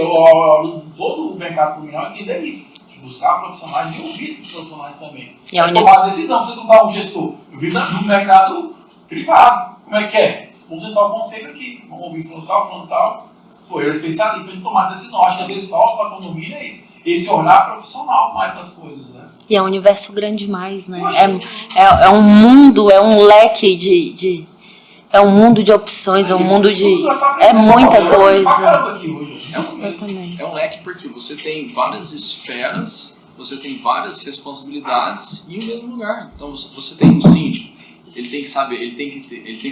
todo o mercado criminal entender isso. De buscar profissionais e ouvir esses profissionais também. E tomar a decisão. Você não dá um gestor. Eu vi no mercado privado. Como é que é? vamos sentar o conselho aqui, vamos ouvir falando tal. Pô, eu era especialista pra gente tomar essa decisão. Acho que às vezes falta para a condomínio é isso. Esse olhar profissional mais para as coisas, né? E é um universo grande demais, né? É um mundo, é um leque de é um mundo de opções, é um mundo de... É muita coisa. Eu também. É um leque porque você tem várias esferas, você tem várias responsabilidades em um mesmo lugar. Então você tem um síndico, ele tem que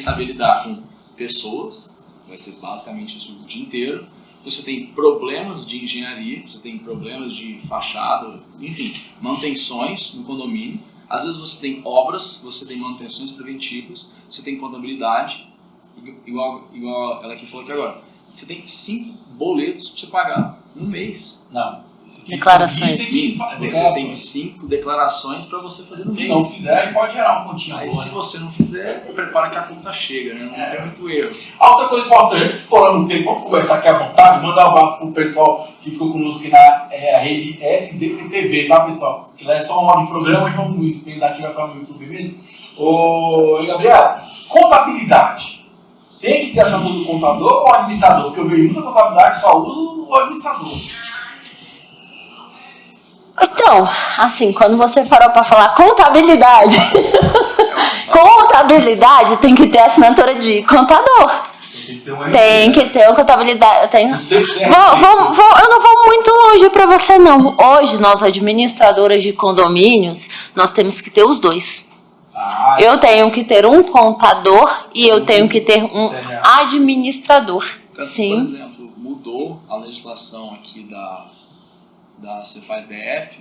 saber lidar com pessoas, vai ser basicamente isso o dia inteiro. Você tem problemas de engenharia, você tem problemas de fachada, enfim, manutenções no condomínio. Às vezes você tem obras, você tem manutenções preventivas, você tem contabilidade, igual ela aqui falou aqui agora. Você tem 5 boletos para você pagar no mês. Não. Declarações. Você tem 5 declarações para você fazer no mês. Se não fizer, pode gerar um pontinho. Aí se você não fizer, prepara que a conta chega, né? Não tem muito erro. Outra coisa importante, estourando o tempo, vamos conversar aqui à vontade, mandar um abraço pro pessoal que ficou conosco aqui na rede SDPTV, tá, pessoal? Que lá é só uma hora de programa, mas vamos estender aqui, vai ficar no YouTube mesmo. Ô, Gabriel, contabilidade. Tem que ter ação do contador ou administrador? Porque eu vejo muita contabilidade, só uso o administrador. Então, assim, quando você parou para falar contabilidade, contabilidade tem que ter assinatura de contador. Tem que ter uma contabilidade. Eu não vou muito longe para você, não. Hoje, nós administradoras de condomínios, nós temos que ter os dois. Eu tenho que ter um contador e eu tenho que ter um administrador. Então, Sim. por exemplo, mudou a legislação aqui da Cefaz DF,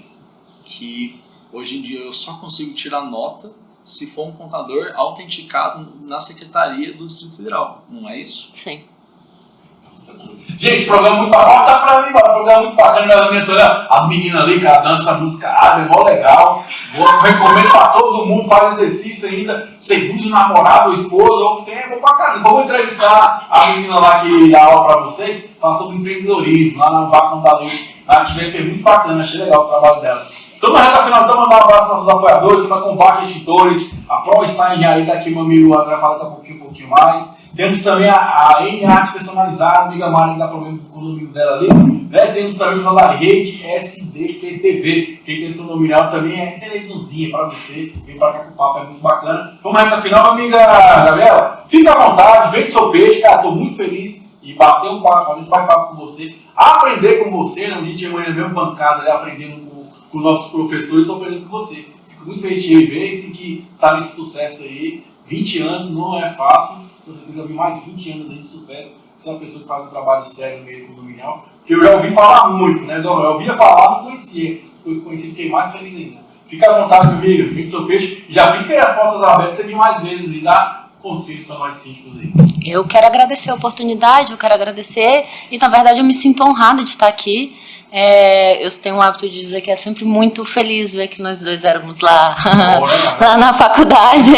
que hoje em dia eu só consigo tirar nota se for um contador autenticado na Secretaria do Distrito Federal, não é isso? Sim. Gente, esse programa é muito bacana. Tá pra mim, mano. Programa muito bacana. Minha mentora, as meninas ali que dançam música árabe, é mó legal. Recomendo pra todo mundo, faz exercício ainda. Seduz o namorado ou esposa, ou tem, é bom pra caramba. Vamos entrevistar a menina lá que dá aula pra vocês, fala sobre empreendedorismo, lá na Vacão da Lei. A TVF é muito bacana, achei legal o trabalho dela. Então, na reta final, estamos mandando um abraço para os nossos apoiadores, temos a Combate Extintores, a ProStar Engenharia está aqui, meu amigo, vai falar daqui um pouquinho mais. Temos também a N-Arte Personalizada, a amiga Mari, que dá problema com o condomínio dela ali. Né? Temos também a rede SDPTV, quem tem esse condomínio também é televisãozinha para você, vem para cá com o papo, é muito bacana. Vamos na reta final, amiga Gabriela, fica à vontade, vende seu peixe, cara, estou muito feliz e bater um papo, fazer esse bate-papo com você, aprender com você, né? A gente é na mesma bancada, né? Aprendendo com os nossos professores, estou aprendendo com você. Fico muito feliz de ver esse que está nesse sucesso aí. 20 anos não é fácil, com certeza eu vi mais de 20 anos aí de sucesso. Você é uma pessoa que faz um trabalho sério no meio condominial, que eu já ouvi falar muito, né? Eu ouvia falar, não conhecia. Depois que conheci, fiquei mais feliz ainda. Fica à vontade, meu amigo, vende seu peixe. Já fica aí as portas abertas, você vem mais vezes e dá conselho para nós síndicos aí. Eu quero agradecer a oportunidade, eu quero agradecer e, na verdade, eu me sinto honrada de estar aqui. Eu tenho o hábito de dizer que é sempre muito feliz ver que nós dois éramos lá, lá na faculdade.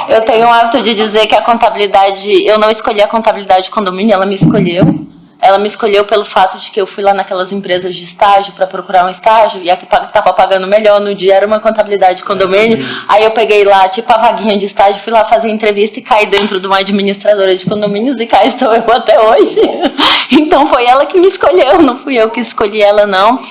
Eu tenho o hábito de dizer que a contabilidade, eu não escolhi a contabilidade de condomínio, ela me escolheu. Ela me escolheu pelo fato de que eu fui lá naquelas empresas de estágio para procurar um estágio e a que estava pagando melhor no dia era uma contabilidade de condomínio. Aí eu peguei lá, tipo, a vaguinha de estágio, fui lá fazer entrevista e caí dentro de uma administradora de condomínios e cá estou eu até hoje. Então foi ela que me escolheu, não fui eu que escolhi ela, não.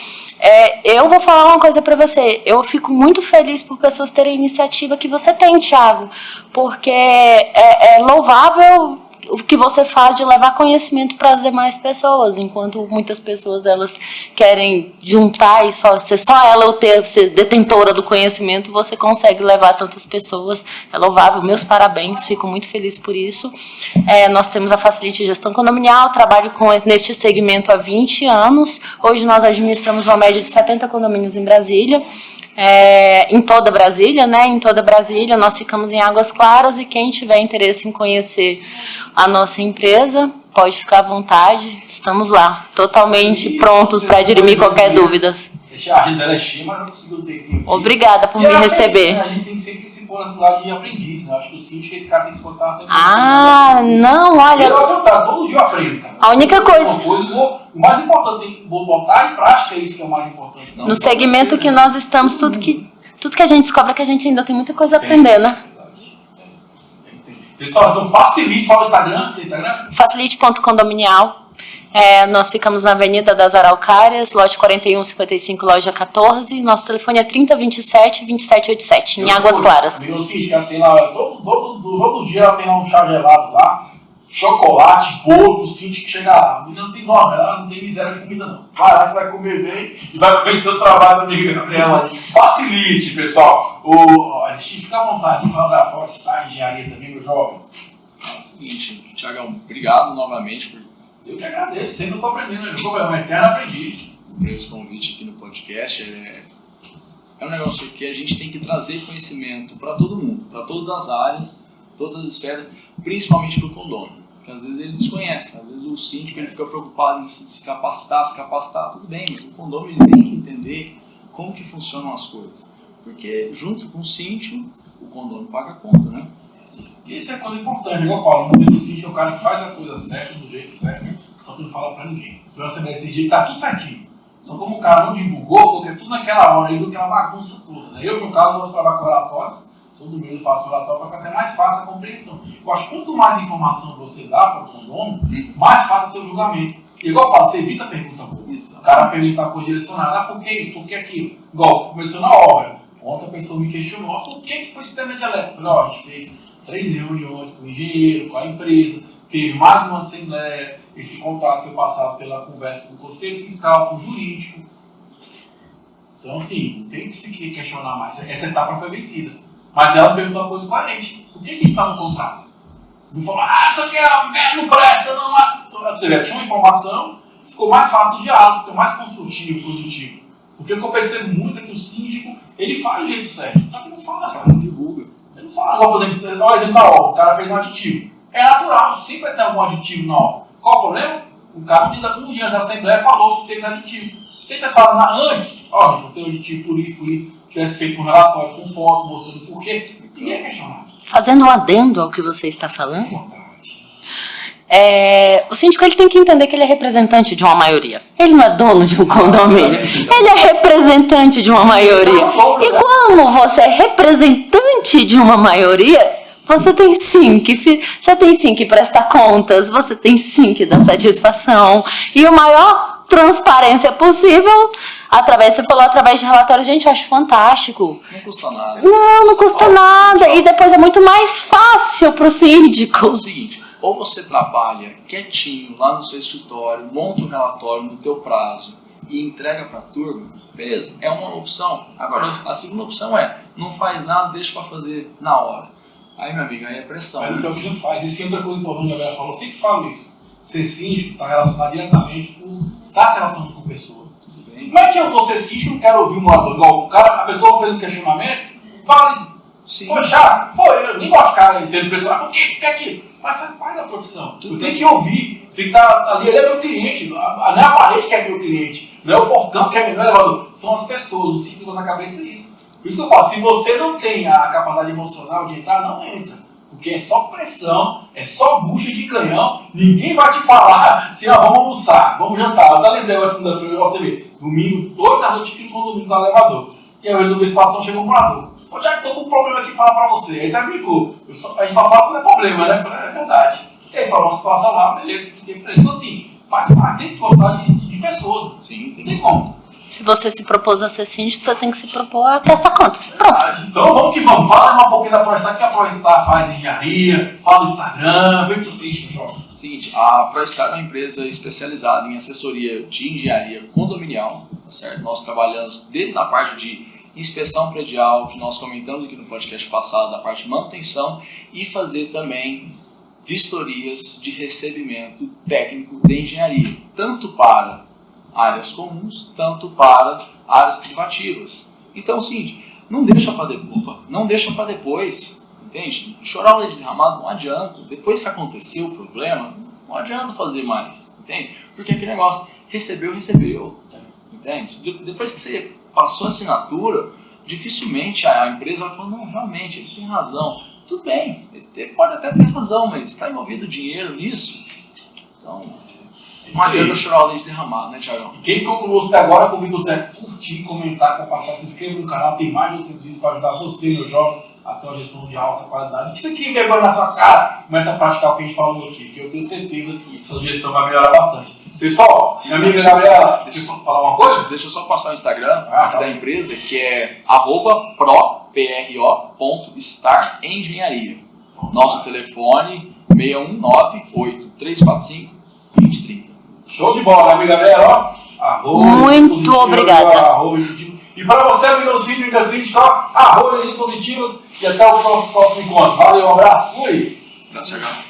Eu vou falar uma coisa para você. Eu fico muito feliz por pessoas terem a iniciativa que você tem, Thiago, porque é louvável o que você faz de levar conhecimento para as demais pessoas, enquanto muitas pessoas elas querem juntar e ser só ela ser detentora do conhecimento, você consegue levar tantas pessoas, é louvável, meus parabéns, fico muito feliz por isso. Nós temos a Facilite Gestão Condominial, trabalho neste segmento há 20 anos, hoje nós administramos uma média de 70 condomínios em Brasília, em toda Brasília, né? Em toda Brasília, nós ficamos em Águas Claras e quem tiver interesse em conhecer a nossa empresa, pode ficar à vontade, estamos lá, totalmente prontos para dirimir qualquer dúvida. A agenda é cheia, mas não conseguiu ter tempo. Obrigada por me receber. A gente tem sempre que se pôr na cidade de aprendiz, né? Acho que o síndico, esse cara tem que botar sempre. Não, olha. Todo dia eu aprendo, cara. A única coisa. O mais importante, vou botar em prática isso que é o mais importante. No segmento que nós estamos, tudo que a gente descobre é que a gente ainda tem muita coisa a aprender, né? Pessoal, então facilite, fala o Instagram. Tem Instagram? Facilite.condominial. Nós ficamos na Avenida das Araucárias, lote 4155, loja 14. Nosso telefone é 3027-2787, em Águas Claras. Amigo, sim, tem lá, todo dia ela tem lá um chá gelado lá, chocolate, bolo pro síndico que chega lá. A menina não tem nome, ela não tem miséria de comida não. Vai lá, você vai comer bem e vai comer seu trabalho, amiga Gabriela. Facilite, pessoal. A gente fica à vontade de falar da ProStar Engenharia também, meu jovem. É o seguinte, Thiagão, obrigado novamente por Eu que agradeço, sempre eu tô aprendendo, eu sou um eterno aprendiz. esse convite aqui no podcast. É um negócio que a gente tem que trazer conhecimento para todo mundo, para todas as áreas, todas as esferas, principalmente para o condomínio, porque às vezes ele desconhece, às vezes o síndico ele fica preocupado em se capacitar, tudo bem, mas o condomínio ele tem que entender como que funcionam as coisas, porque junto com o síndico, o condomínio paga a conta, né? E isso é coisa importante, igual eu falo, o modelo do síndico é o cara que faz a coisa certa, do jeito certo, só que não fala pra ninguém. Se você ver esse dia, tá tudo certinho. Só como o cara não divulgou, porque tudo naquela hora, aí viu aquela bagunça toda. Né? Eu, no caso, gosto de trabalhar com relatórios, todo mês eu faço relatório para ficar até mais fácil a compreensão. Eu acho que quanto mais informação você dá para o condomínio, mais fácil é o seu julgamento. E igual eu falo, você evita a pergunta boa. O cara perguntar coisa direcionada, por que isso, por que aquilo? Igual, começando a obra. Ontem a pessoa me questionou, por que foi o sistema de elétrico? Eu falei, a gente fez 3 reuniões com o engenheiro, com a empresa, teve mais uma assembleia, esse contrato foi passado pela conversa com o conselho fiscal, com o jurídico. Então, assim, não tem que se questionar mais. Essa etapa foi vencida. Mas ela perguntou uma coisa coerente. Por que a gente está no contrato? Não falou, isso aqui não presta, não. Você vê, tinha uma informação, ficou mais fácil do diálogo, ficou mais construtivo, produtivo. Porque o que eu percebo muito é que o síndico, ele fala do jeito certo. Só que não fala, cara. Não divulga. Ele não fala. Igual, por exemplo, dá um exemplo da obra. O cara fez um aditivo. É natural, sempre vai ter algum aditivo na obra. Qual o problema? O cara, um dia da Assembleia, falou que teve aditivo. Se ele tivesse falado antes, vou ter um aditivo por isso, tivesse feito um relatório com foto, mostrando por quê, ninguém ia questionar. Fazendo um adendo ao que você está falando, o síndico ele tem que entender que ele é representante de uma maioria. Ele não é dono de um condomínio. Ele é representante de uma maioria. E como você é representante de uma maioria, você tem sim que prestar contas, você tem sim que dar satisfação. E a maior transparência possível, você falou através de relatório, gente, eu acho fantástico. Não custa nada. Não custa nada. E depois é muito mais fácil para o síndico. É o seguinte, ou você trabalha quietinho lá no seu escritório, monta um relatório no teu prazo e entrega para a turma, beleza, é uma opção. Agora, a segunda opção não faz nada, deixa para fazer na hora. Aí, meu amigo, aí é pressão. Mas o que não faz. E se outra coisa importante que a Gabriela falou, eu sempre falo isso. Ser síndico está relacionado diretamente com... Está se relacionando com pessoas. Como é que eu vou ser síndico e não quero ouvir um morador? Igual a pessoa fez um questionamento, fala, foi chato? Foi, eu nem gosto de cara sendo pressionado. Por que aquilo? Mas faz parte da profissão. Eu tenho que ouvir. Tem que estar ali, ele é meu cliente. Não é a parede que é meu cliente. Não é o portão que é meu elevador. São as pessoas. O síndico na cabeça é isso. Por isso que eu falo, se você não tem a capacidade emocional de entrar, não entra. Porque é só pressão, é só bucha de canhão, ninguém vai te falar assim, vamos almoçar, vamos jantar. Eu até lembrei agora segunda-feira, você vê, domingo, 8 da noite, fiquei com o domingo no elevador. E aí eu resolvi a situação, chegou um morador. Ô, já que tô com um problema aqui para falar pra você. Aí tá brincou. A gente só fala quando é problema, né? Eu falei, é verdade. E aí falou uma situação lá, beleza, fiquei pra ele. Então assim, faz parte, tem que gostar de pessoas. Sim, não tem como. Se você se propôs a ser síndico, você tem que se propor a prestar contas. Pronto. Então vamos que vamos. Fala um pouquinho da ProStar, que a ProStar faz engenharia, fala no Instagram, vem pro seu peixe, João. Seguinte, a ProStar é uma empresa especializada em assessoria de engenharia condominial, certo? Nós trabalhamos desde a parte de inspeção predial, que nós comentamos aqui no podcast passado, da parte de manutenção, e fazer também vistorias de recebimento técnico de engenharia, tanto para áreas comuns, tanto para áreas privativas. Então é o seguinte, não deixa para depois, entende? Chorar o leite derramado não adianta, depois que aconteceu o problema, não adianta fazer mais, entende? Porque aquele negócio, recebeu, entende? Depois que você passou a assinatura, dificilmente a empresa vai falar, não, realmente, ele tem razão. Tudo bem, ele pode até ter razão, mas está envolvido dinheiro nisso, então... Não adianta chorar o leite derramado, né, Thiagão? Quem ficou conosco até agora, convido você a curtir, comentar, compartilhar, se inscreva no canal, tem mais de 800 vídeos para ajudar você, meu jovem, a ter uma gestão de alta qualidade. Isso aqui vem agora na sua cara, começa a praticar o que a gente falou aqui, que eu tenho certeza que sua gestão vai melhorar bastante. Pessoal, minha amiga Gabriela, deixa eu só falar uma coisa. Deixa eu só passar o Instagram Tá. da empresa, que é @pro.starengenharia. Nosso telefone 619-8345-2030. Show de bola, amiga Gabriela, ó. Muito obrigada. E para você, amigo do Síndico e Síndica, arroba positivas e até o próximo encontro. Valeu, um abraço, fui! Tá chegando.